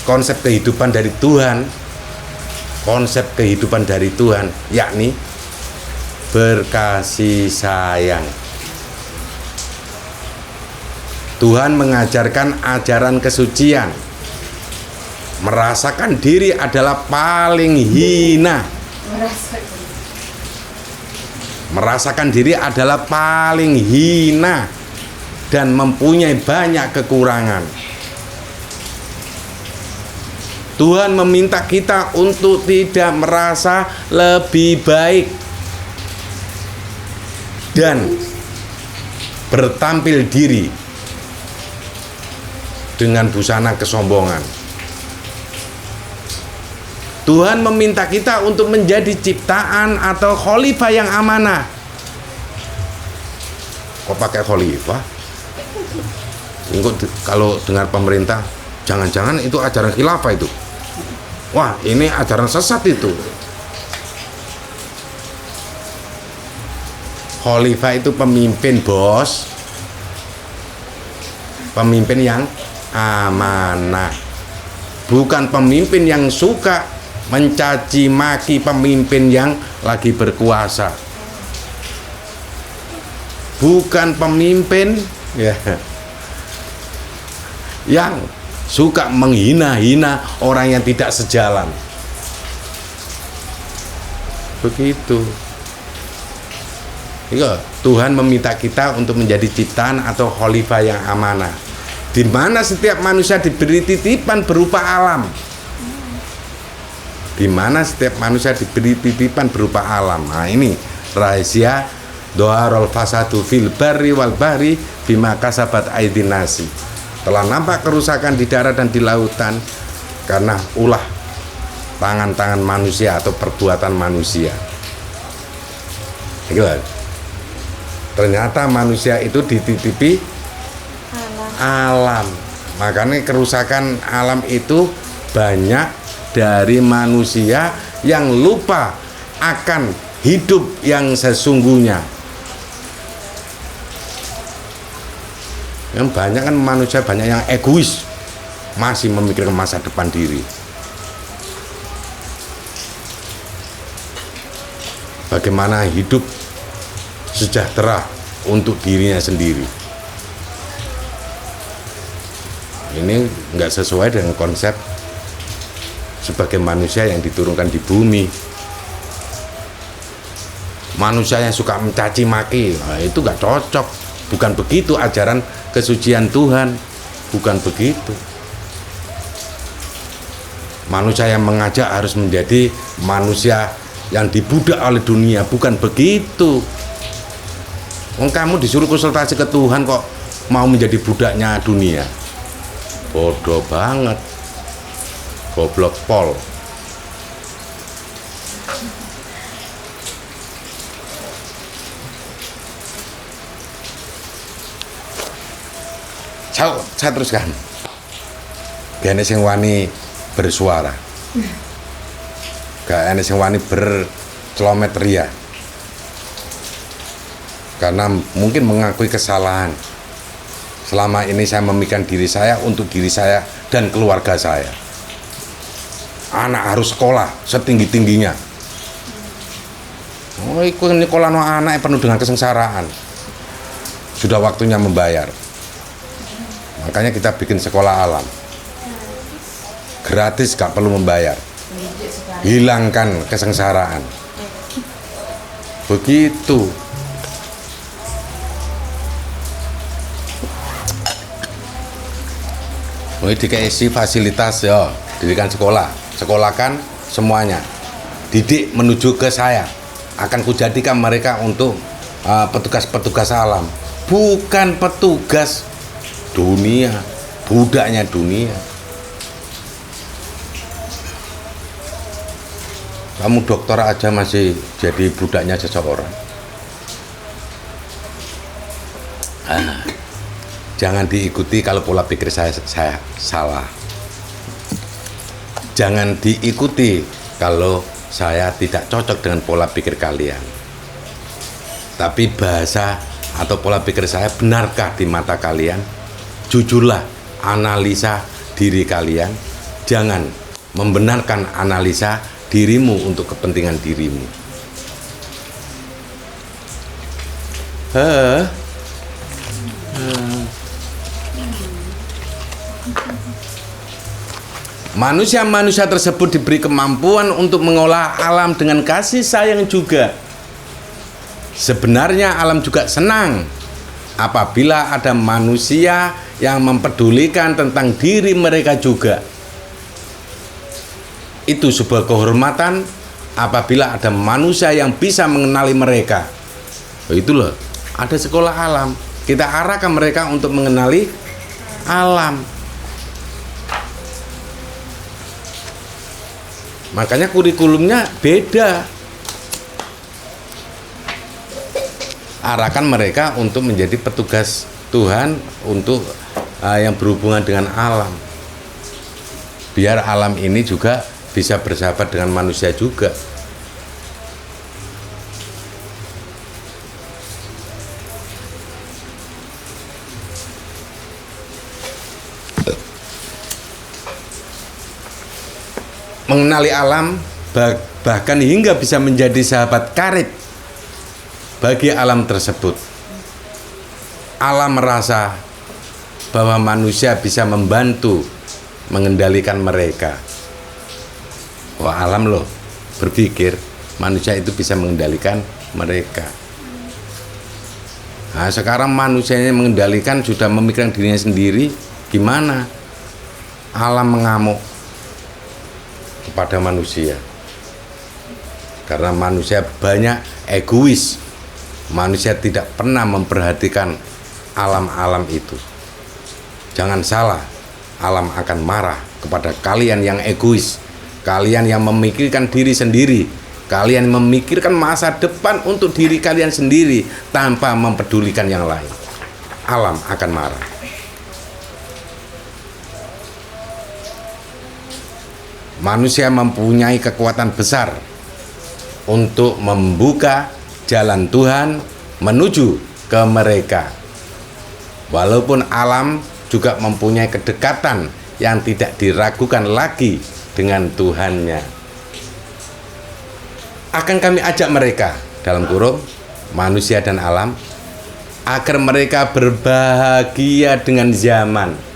konsep kehidupan dari Tuhan. Konsep kehidupan dari Tuhan yakni berkasih sayang. Tuhan mengajarkan ajaran kesucian. Merasakan diri adalah paling hina. Merasakan diri adalah paling hina dan mempunyai banyak kekurangan. Tuhan meminta kita untuk tidak merasa lebih baik dan bertampil diri dengan busana kesombongan. Tuhan meminta kita untuk menjadi ciptaan atau khalifah yang amanah. Kok pakai khalifah? Kalau dengar pemerintah, jangan-jangan itu ajaran khilafah itu. Wah, ini ajaran sesat itu. Khalifah itu pemimpin, bos. Pemimpin yang amanah. Bukan pemimpin yang suka mencaci maki pemimpin yang lagi berkuasa. Bukan pemimpin yang suka menghina-hina orang yang tidak sejalan. Begitu. Iya, Tuhan meminta kita untuk menjadi ciptaan atau khalifah yang amanah, di mana setiap manusia diberi titipan berupa alam. Di mana setiap manusia diberi titipan berupa alam. Nah, ini rahasia doharul fasadu fil barri wal bahri bima kasabat aydin nasi. Telah nampak kerusakan di darat dan di lautan karena ulah tangan-tangan manusia atau perbuatan manusia. Ternyata manusia itu dititipi alam. Makanya kerusakan alam itu banyak dari manusia yang lupa akan hidup yang sesungguhnya. Yang banyak kan manusia banyak yang egois, masih memikirkan masa depan diri. Bagaimana hidup sejahtera untuk dirinya sendiri. Ini nggak sesuai dengan konsep sebagai manusia yang diturunkan di bumi. Manusia yang suka mencaci maki, nah, itu nggak cocok. Bukan begitu ajaran kesucian Tuhan. Bukan begitu. Manusia yang mengajak harus menjadi manusia yang dibudak oleh dunia. Bukan begitu. Kamu disuruh konsultasi ke Tuhan kok mau menjadi budaknya dunia. Bodoh banget. Goblok pol. Saya teruskan. Gak sing wani bersuara. Gak sing wani bercelomet ria. Karena mungkin mengakui kesalahan. Selama ini saya memikirkan diri saya untuk diri saya dan keluarga saya. Anak harus sekolah setinggi-tingginya. Oh, itu sekolah anak penuh dengan kesengsaraan. Sudah waktunya membayar. Makanya kita bikin sekolah alam. gratis, gak perlu membayar. Pendidik sekali. Hilangkan kesengsaraan. Begitu. Mulai dikasih fasilitas ya, didikan sekolah, sekolahkan semuanya, didik menuju ke saya. Akan kujadikan mereka untuk petugas-petugas alam, bukan petugas dunia, budaknya dunia. Kamu dokter aja masih jadi budaknya seseorang. Jangan diikuti kalau pola pikir saya salah. Jangan diikuti kalau saya tidak cocok dengan pola pikir kalian. Tapi bahasa atau pola pikir saya benarkah di mata kalian? Jujurlah analisa diri kalian. Jangan membenarkan analisa dirimu untuk kepentingan dirimu. Manusia-manusia tersebut diberi kemampuan untuk mengolah alam dengan kasih sayang juga. Sebenarnya alam juga senang apabila ada manusia yang mempedulikan tentang diri mereka juga. Itu sebuah kehormatan apabila ada manusia yang bisa mengenali mereka. Itu loh, ada sekolah alam. Kita arahkan mereka untuk mengenali alam. Makanya kurikulumnya beda. Arahkan mereka untuk menjadi petugas Tuhan untuk yang berhubungan dengan alam. Biar alam ini juga bisa bersahabat dengan manusia juga. Mengenali alam bahkan hingga bisa menjadi sahabat karib bagi alam tersebut. Alam merasa bahwa manusia bisa membantu mengendalikan mereka. Wah, alam loh berpikir manusia itu bisa mengendalikan mereka. Nah, sekarang manusianya mengendalikan, sudah memikirkan dirinya sendiri, gimana? Alam mengamuk kepada manusia karena manusia banyak egois. Manusia tidak pernah memperhatikan alam-alam itu. Jangan salah, alam akan marah kepada kalian yang egois, kalian yang memikirkan diri sendiri, kalian memikirkan masa depan untuk diri kalian sendiri tanpa mempedulikan yang lain. Alam akan marah. Manusia mempunyai kekuatan besar untuk membuka jalan Tuhan menuju ke mereka. Walaupun alam juga mempunyai kedekatan yang tidak diragukan lagi dengan Tuhannya. Akan kami ajak mereka, dalam kurung, manusia dan alam, agar mereka berbahagia dengan zaman.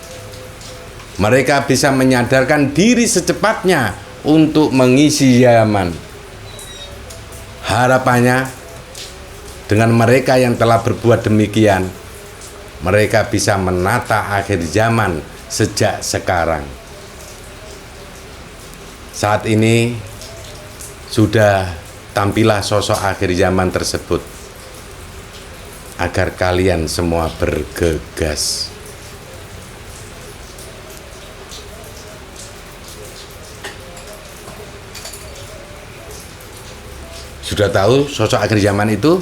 Mereka bisa menyadarkan diri secepatnya untuk mengisi zaman. Harapannya, dengan mereka yang telah berbuat demikian, mereka bisa menata akhir zaman sejak sekarang. Saat ini sudah tampillah sosok akhir zaman tersebut, agar kalian semua bergegas. Sudah tahu sosok akhir zaman itu?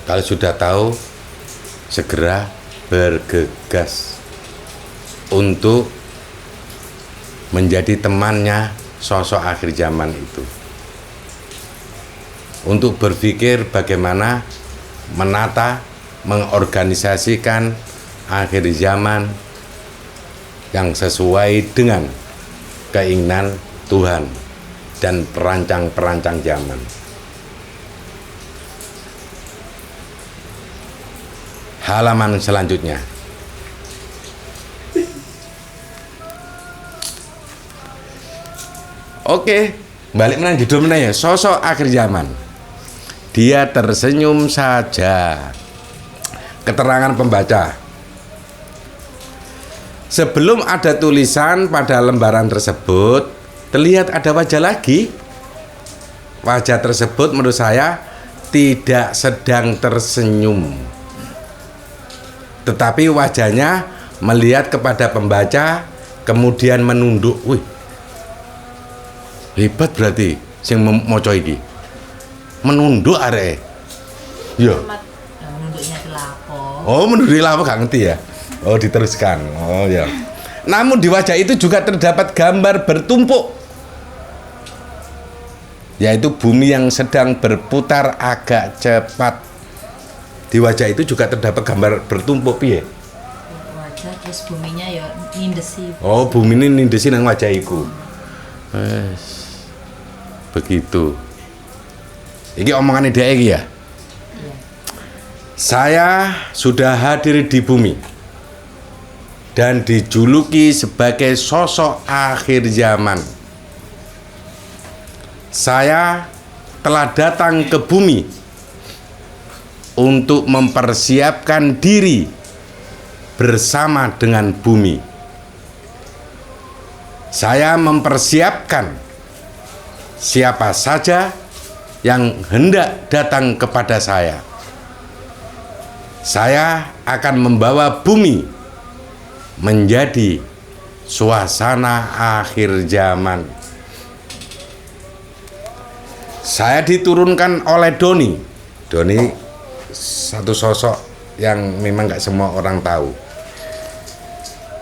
Kalau sudah tahu, segera bergegas untuk menjadi temannya sosok akhir zaman itu. Untuk berpikir bagaimana menata, mengorganisasikan akhir zaman yang sesuai dengan keinginan Tuhan dan perancang-perancang zaman. Halaman selanjutnya. Oke, balik menang judul menang ya. Sosok akhir zaman. Dia tersenyum saja. Keterangan pembaca. Sebelum ada tulisan pada lembaran tersebut, terlihat ada wajah lagi. Wajah tersebut menurut saya tidak sedang tersenyum, tetapi wajahnya melihat kepada pembaca, kemudian menunduk. Wih, hebat berarti sing moco iki. Menunduk arek. Yo. Menunduknya ke lapo. Oh, menunduk lapo gak ngerti ya. Oh, diteruskan. Oh ya. Namun di wajah itu juga terdapat gambar bertumpuk, yaitu bumi yang sedang berputar agak cepat. Di wajah itu juga terdapat gambar bertumpuk piye? Wajah terus buminya ya nindesi. Oh, bumi ini nindesi nang wajah iku. Begitu. Iki omongan dia iki ya. Iya. Saya sudah hadir di bumi dan dijuluki sebagai sosok akhir zaman. Saya telah datang ke bumi untuk mempersiapkan diri bersama dengan bumi. Saya mempersiapkan siapa saja yang hendak datang kepada saya. Saya akan membawa bumi menjadi suasana akhir zaman. Saya diturunkan oleh Doni. Doni satu sosok yang memang gak semua orang tahu.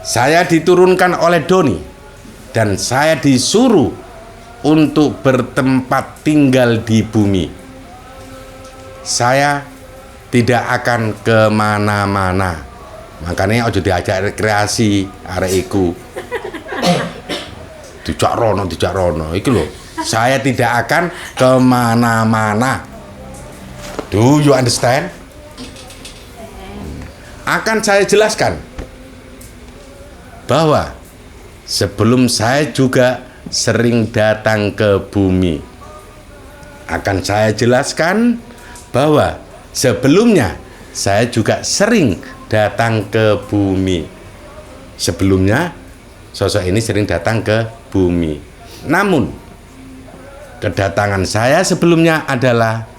Saya diturunkan oleh Doni dan saya disuruh untuk bertempat tinggal di bumi. Saya tidak akan kemana-mana. Makanya ojo diajak rekreasi arek iku. Dijak rono iki lho. Saya tidak akan kemana-mana. Do you understand? Akan saya jelaskan bahwa sebelum saya juga sering datang ke bumi. Akan saya jelaskan bahwa sebelumnya saya juga sering datang ke bumi. Sebelumnya sosok ini sering datang ke bumi. Namun kedatangan saya sebelumnya adalah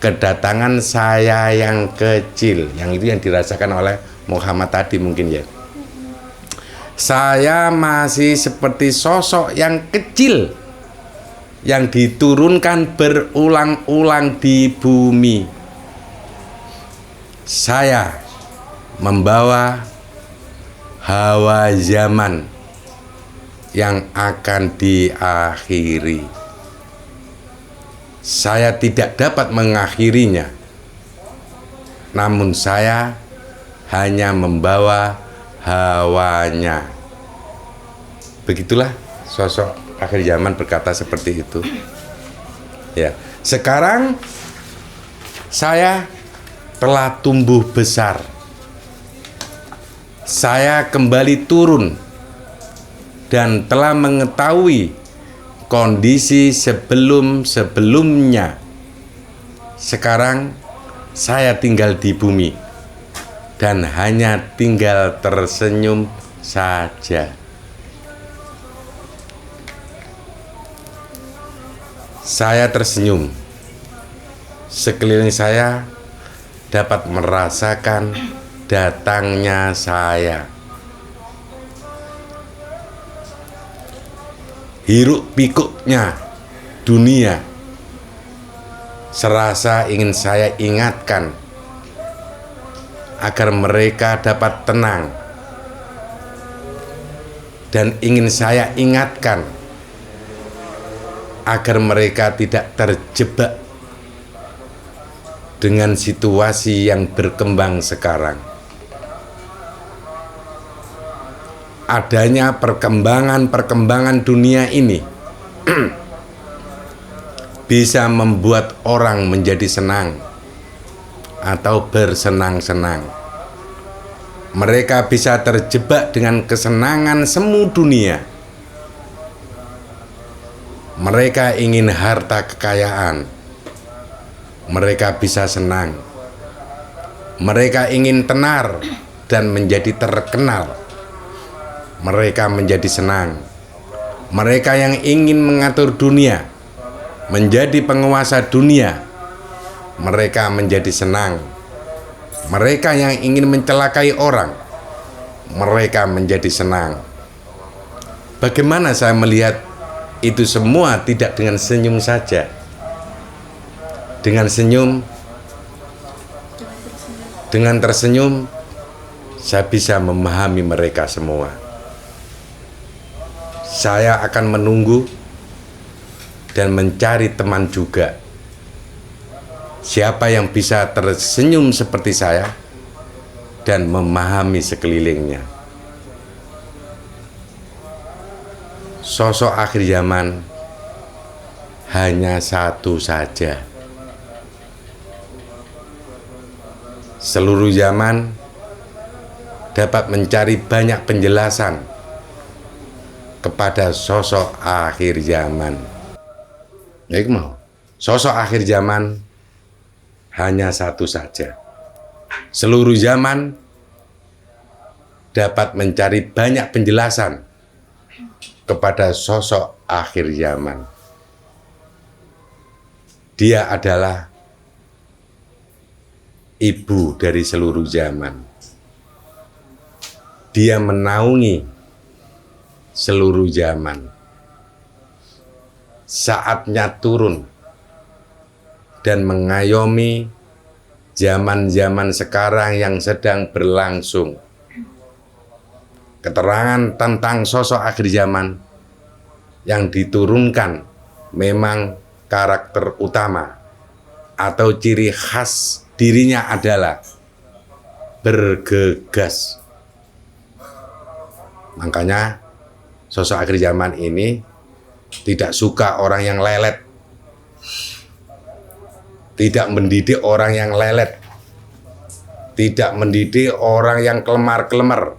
kedatangan saya yang kecil. Yang itu yang dirasakan oleh Muhammad tadi mungkin ya. Saya masih seperti sosok yang kecil yang diturunkan berulang-ulang di bumi. Saya membawa hawa zaman yang akan diakhiri. Saya tidak dapat mengakhirinya, namun saya hanya membawa hawanya. Begitulah sosok akhir zaman berkata seperti itu. Ya, sekarang saya telah tumbuh besar. Saya kembali turun dan telah mengetahui kondisi sebelum-sebelumnya. Sekarang saya tinggal di bumi dan hanya tinggal tersenyum saja. Saya tersenyum. Sekeliling saya dapat merasakan datangnya saya. Hiruk pikuknya dunia serasa ingin saya ingatkan agar mereka dapat tenang, dan ingin saya ingatkan agar mereka tidak terjebak dengan situasi yang berkembang sekarang. Adanya perkembangan dunia ini bisa membuat orang menjadi senang atau bersenang-senang. Mereka bisa terjebak dengan kesenangan semu dunia Mereka ingin harta kekayaan. Mereka bisa senang. Mereka ingin tenar dan menjadi terkenal. Mereka menjadi senang. Mereka yang ingin mengatur dunia, menjadi penguasa dunia, mereka menjadi senang. Mereka yang ingin mencelakai orang, mereka menjadi senang. Bagaimana saya melihat itu semua tidak dengan senyum saja? Dengan senyum, dengan tersenyum, saya bisa memahami mereka semua. Saya akan menunggu dan mencari teman juga. Siapa yang bisa tersenyum seperti saya dan memahami sekelilingnya. Sosok akhir zaman hanya satu saja. Seluruh zaman dapat mencari banyak penjelasan kepada sosok akhir zaman. Baik mau, sosok akhir zaman hanya satu saja. Seluruh zaman dapat mencari banyak penjelasan kepada sosok akhir zaman. Dia adalah ibu dari seluruh zaman. Dia menaungi seluruh zaman. Saatnya turun dan mengayomi zaman-zaman sekarang yang sedang berlangsung. Keterangan tentang sosok akhir zaman yang diturunkan memang karakter utama atau ciri khas dirinya adalah bergegas. Makanya sosok akhir zaman ini tidak suka orang yang lelet, tidak mendidik orang yang lelet, tidak mendidik orang yang kelemar-kelemar,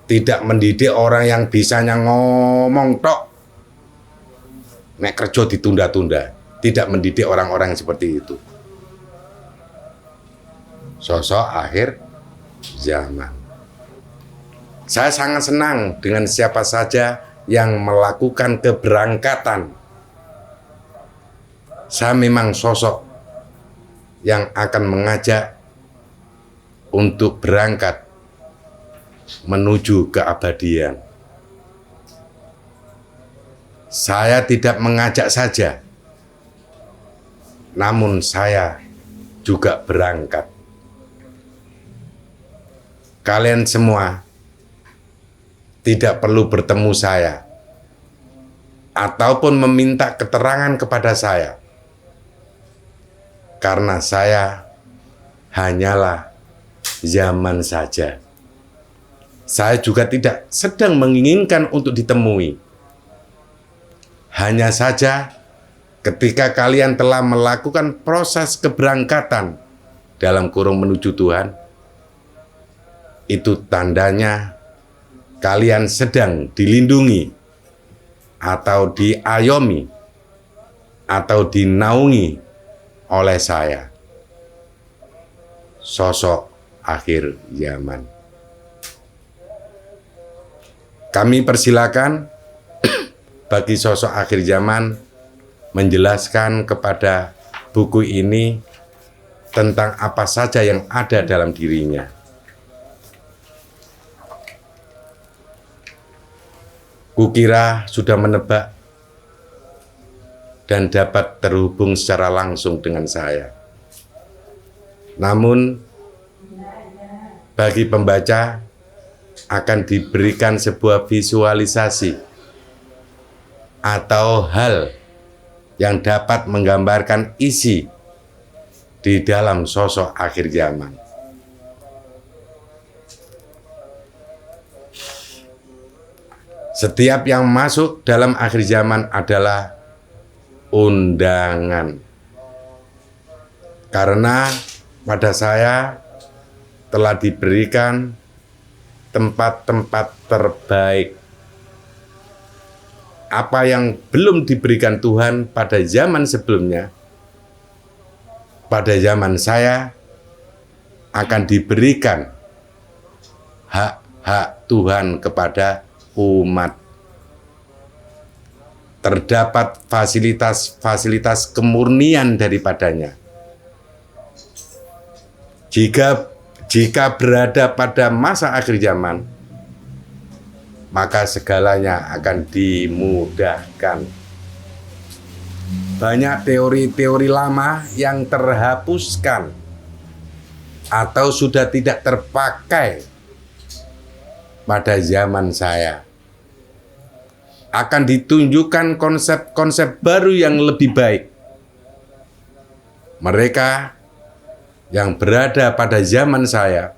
tidak mendidik orang yang bisanya ngomong tok, nek kerja ditunda-tunda. Tidak mendidik orang-orang yang seperti itu. Sosok akhir zaman. Saya sangat senang dengan siapa saja yang melakukan keberangkatan. Saya memang sosok yang akan mengajak untuk berangkat menuju keabadian. Saya tidak mengajak saja, namun saya juga berangkat. Kalian semua tidak perlu bertemu saya ataupun meminta keterangan kepada saya, karena saya hanyalah zaman saja. Saya juga tidak sedang menginginkan untuk ditemui. Hanya saja ketika kalian telah melakukan proses keberangkatan dalam kurung menuju Tuhan, itu tandanya kalian sedang dilindungi atau diayomi atau dinaungi oleh saya, sosok akhir zaman. Kami persilakan bagi sosok akhir zaman menjelaskan kepada buku ini tentang apa saja yang ada dalam dirinya. Kukira sudah menebak dan dapat terhubung secara langsung dengan saya. Namun, bagi pembaca akan diberikan sebuah visualisasi atau hal yang dapat menggambarkan isi di dalam sosok akhir zaman. Setiap yang masuk dalam akhir zaman adalah undangan. Karena pada saya telah diberikan tempat-tempat terbaik apa yang belum diberikan Tuhan pada zaman sebelumnya, pada zaman saya akan diberikan hak-hak Tuhan kepada umat. Terdapat fasilitas-fasilitas kemurnian daripadanya. Jika berada pada masa akhir zaman, maka segalanya akan dimudahkan. Banyak teori-teori lama yang terhapuskan atau sudah tidak terpakai pada zaman saya. Akan ditunjukkan konsep-konsep baru yang lebih baik. Mereka yang berada pada zaman saya,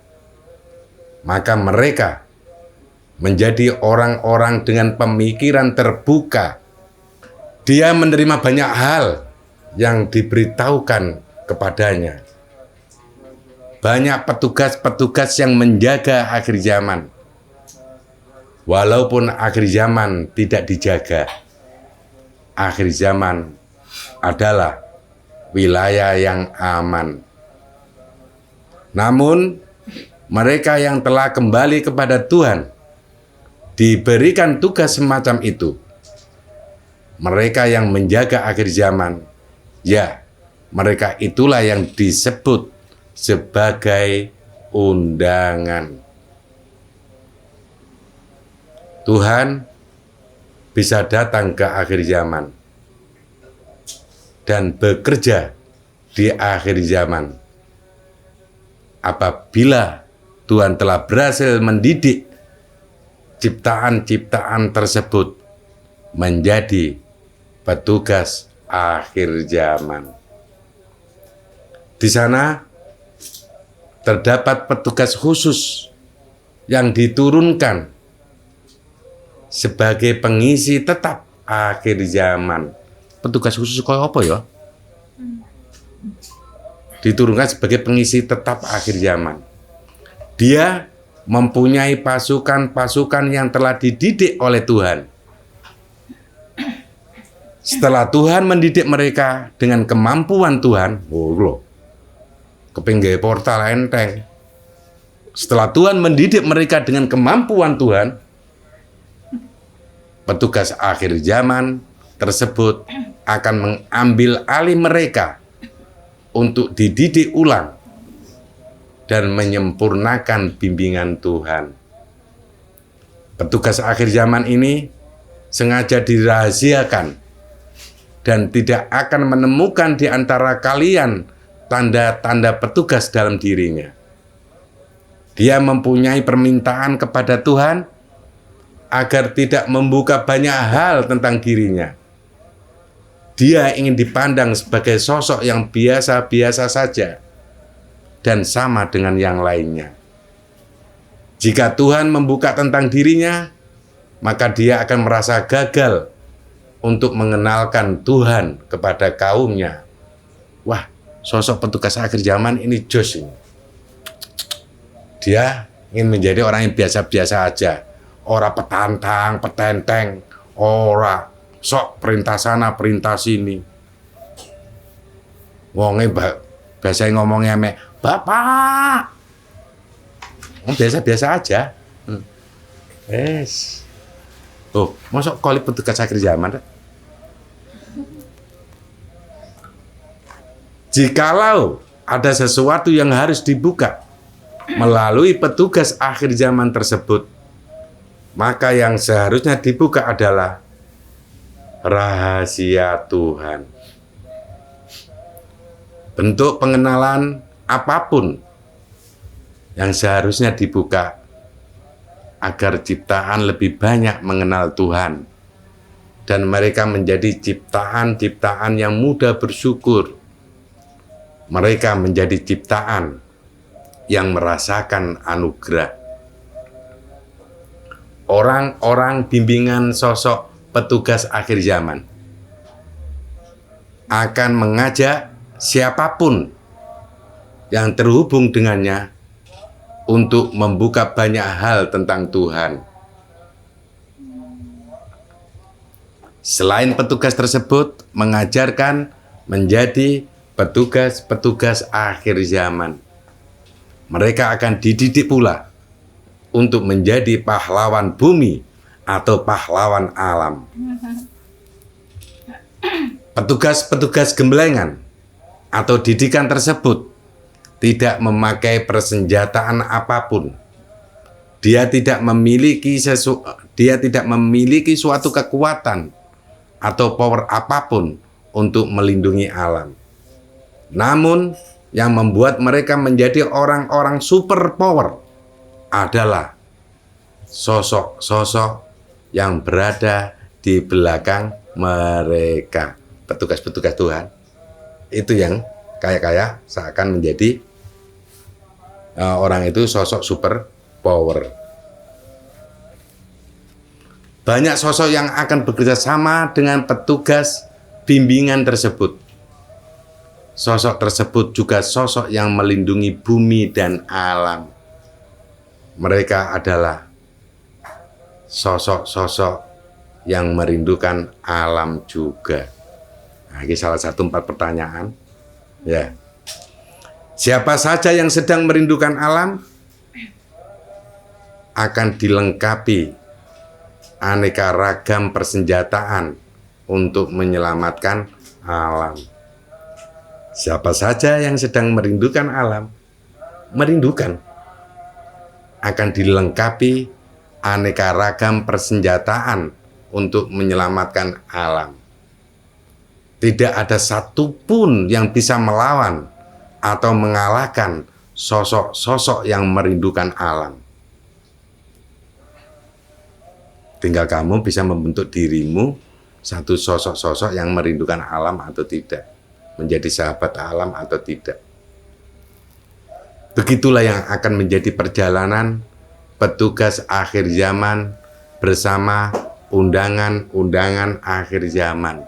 maka mereka menjadi orang-orang dengan pemikiran terbuka. Dia menerima banyak hal yang diberitahukan kepadanya. Banyak petugas-petugas yang menjaga akhir zaman. Walaupun akhir zaman tidak dijaga, akhir zaman adalah wilayah yang aman. Namun, mereka yang telah kembali kepada Tuhan diberikan tugas semacam itu. Mereka yang menjaga akhir zaman, ya, mereka itulah yang disebut sebagai undangan. Tuhan bisa datang ke akhir zaman dan bekerja di akhir zaman apabila Tuhan telah berhasil mendidik ciptaan-ciptaan tersebut menjadi petugas akhir zaman. Di sana terdapat petugas khusus yang diturunkan sebagai pengisi tetap akhir zaman. Petugas khusus kok apa ya? Diturunkan sebagai pengisi tetap akhir zaman. Dia mempunyai pasukan-pasukan yang telah dididik oleh Tuhan. Setelah Tuhan mendidik mereka dengan kemampuan Tuhan, kepinggai portal enteng. Setelah Tuhan mendidik mereka dengan kemampuan Tuhan, petugas akhir zaman tersebut akan mengambil alih mereka untuk dididik ulang dan menyempurnakan bimbingan Tuhan. Petugas akhir zaman ini sengaja dirahasiakan dan tidak akan menemukan di antara kalian tanda-tanda petugas dalam dirinya. Dia mempunyai permintaan kepada Tuhan agar tidak membuka banyak hal tentang dirinya. Dia ingin dipandang sebagai sosok yang biasa-biasa saja dan sama dengan yang lainnya. Jika Tuhan membuka tentang dirinya, maka dia akan merasa gagal untuk mengenalkan Tuhan kepada kaumnya. Wah, sosok petugas akhir zaman ini jos ini. Dia ingin menjadi orang yang biasa-biasa aja. Ora petantang, petenteng, ora sok perintah sana, perintah sini. Wonge biasanya ngomongnya Bapak. Biasa-biasa aja. Yes. Masuk kali petugas akhir zaman. Jikalau ada sesuatu yang harus dibuka melalui petugas akhir zaman tersebut, maka yang seharusnya dibuka adalah rahasia Tuhan. Bentuk pengenalan apapun yang seharusnya dibuka agar ciptaan lebih banyak mengenal Tuhan dan mereka menjadi ciptaan-ciptaan yang mudah bersyukur. Mereka menjadi ciptaan yang merasakan anugerah. Orang-orang bimbingan sosok petugas akhir zaman akan mengajak siapapun yang terhubung dengannya untuk membuka banyak hal tentang Tuhan. Selain petugas tersebut mengajarkan menjadi petugas-petugas akhir zaman. Mereka akan dididik pula untuk menjadi pahlawan bumi atau pahlawan alam. Petugas-petugas gemblengan atau didikan tersebut tidak memakai persenjataan apapun. Dia tidak memiliki suatu kekuatan atau power apapun untuk melindungi alam. Namun, yang membuat mereka menjadi orang-orang super power adalah sosok-sosok yang berada di belakang mereka. Petugas-petugas Tuhan itu yang kayak seakan menjadi orang itu sosok super power. Banyak sosok yang akan bekerja sama dengan petugas bimbingan tersebut. Sosok tersebut juga sosok yang melindungi bumi dan alam. Mereka adalah sosok-sosok yang merindukan alam juga. Nah, ini salah satu 4 pertanyaan. Ya. Siapa saja yang sedang merindukan alam akan dilengkapi aneka ragam persenjataan untuk menyelamatkan alam. Siapa saja yang sedang merindukan alam, akan dilengkapi aneka ragam persenjataan untuk menyelamatkan alam. Tidak ada satupun yang bisa melawan atau mengalahkan sosok-sosok yang merindukan alam. Tinggal kamu bisa membentuk dirimu satu sosok-sosok yang merindukan alam atau tidak, menjadi sahabat alam atau tidak. Begitulah yang akan menjadi perjalanan petugas akhir zaman bersama undangan-undangan akhir zaman.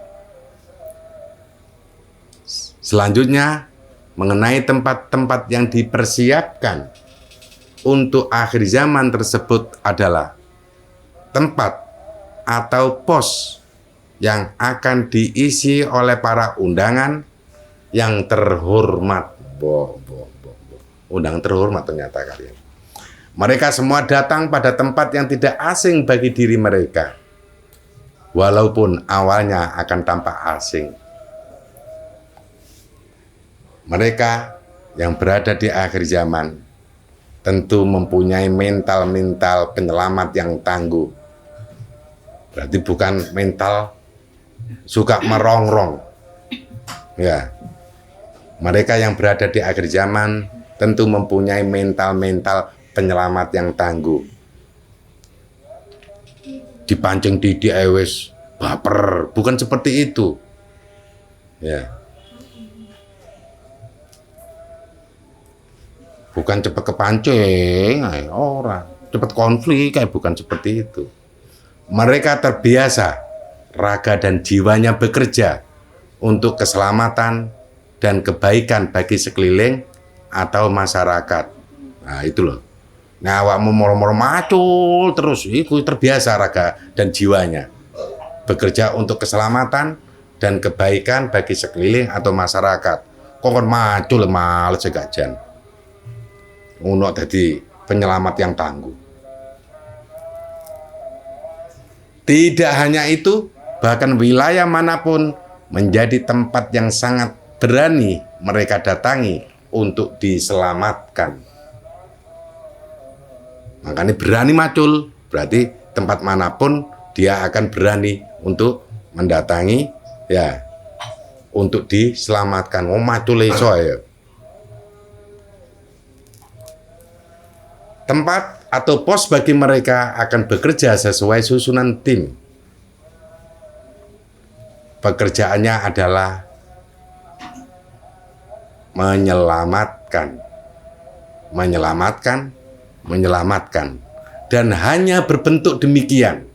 Selanjutnya, mengenai tempat-tempat yang dipersiapkan untuk akhir zaman tersebut adalah tempat atau pos yang akan diisi oleh para undangan yang terhormat. Undangan terhormat ternyata kalian. Mereka semua datang pada tempat yang tidak asing bagi diri mereka, walaupun awalnya akan tampak asing. Mereka yang berada di akhir zaman tentu mempunyai mental-mental penyelamat yang tangguh. Berarti bukan mental suka merongrong. Ya. Mereka yang berada di akhir zaman tentu mempunyai mental-mental penyelamat yang tangguh. Dipancing Didi wis baper, bukan seperti itu. Ya. Bukan cepat kepancing, orang cepat konflik, kayak bukan seperti itu. Mereka terbiasa raga dan jiwanya bekerja untuk keselamatan dan kebaikan bagi sekeliling atau masyarakat. Nah itu loh. Nah awakmu moro-moro macul terus, itu terbiasa raga dan jiwanya bekerja untuk keselamatan dan kebaikan bagi sekeliling atau masyarakat. Kok kan macul males gak jan. Ngono dadi penyelamat yang tangguh. Tidak hanya itu, bahkan wilayah manapun menjadi tempat yang sangat berani mereka datangi untuk diselamatkan. Makanya berani macul, berarti tempat manapun dia akan berani untuk mendatangi, ya, untuk diselamatkan. Oh macul iso ya. Tempat atau pos bagi mereka akan bekerja sesuai susunan tim. Pekerjaannya adalah menyelamatkan, dan hanya berbentuk demikian.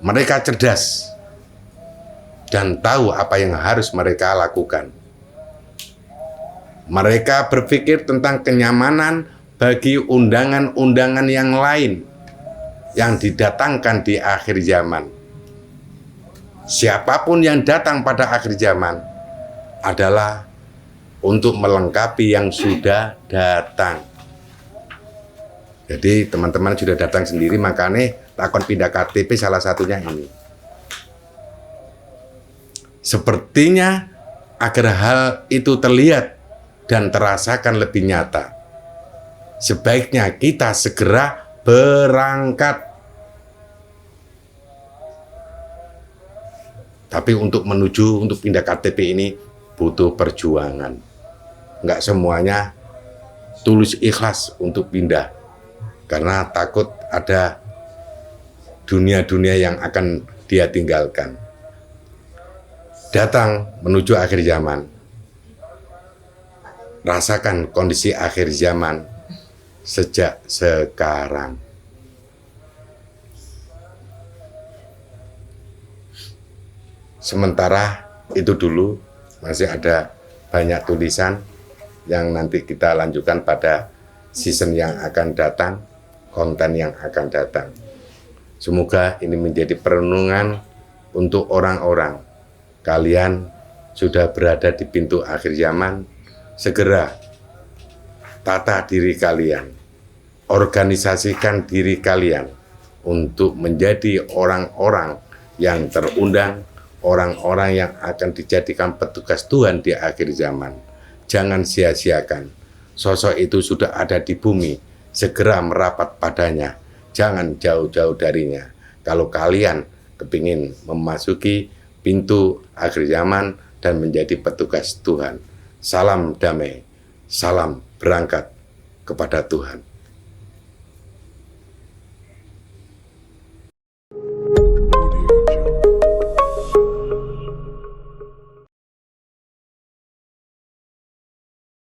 Mereka cerdas dan tahu apa yang harus mereka lakukan. Mereka berpikir tentang kenyamanan bagi undangan-undangan yang lain yang didatangkan di akhir zaman. Siapapun yang datang pada akhir zaman adalah untuk melengkapi yang sudah datang. Jadi teman-teman sudah datang sendiri, makanya takon pindah KTP salah satunya ini. Sepertinya agar hal itu terlihat dan terasakan lebih nyata, sebaiknya kita segera berangkat. Tapi untuk pindah KTP ini butuh perjuangan. Nggak semuanya tulus ikhlas untuk pindah, karena takut ada dunia-dunia yang akan dia tinggalkan. Datang menuju akhir zaman, rasakan kondisi akhir zaman sejak sekarang. Sementara itu dulu, masih ada banyak tulisan yang nanti kita lanjutkan pada season yang akan datang, konten yang akan datang. Semoga ini menjadi perenungan untuk orang-orang. Kalian sudah berada di pintu akhir zaman, segera tata diri kalian, organisasikan diri kalian untuk menjadi orang-orang yang terundang, orang-orang yang akan dijadikan petugas Tuhan di akhir zaman. Jangan sia-siakan. Sosok itu sudah ada di bumi, segera merapat padanya. Jangan jauh-jauh darinya. Kalau kalian kepingin memasuki pintu akhir zaman dan menjadi petugas Tuhan. Salam damai, salam berangkat kepada Tuhan.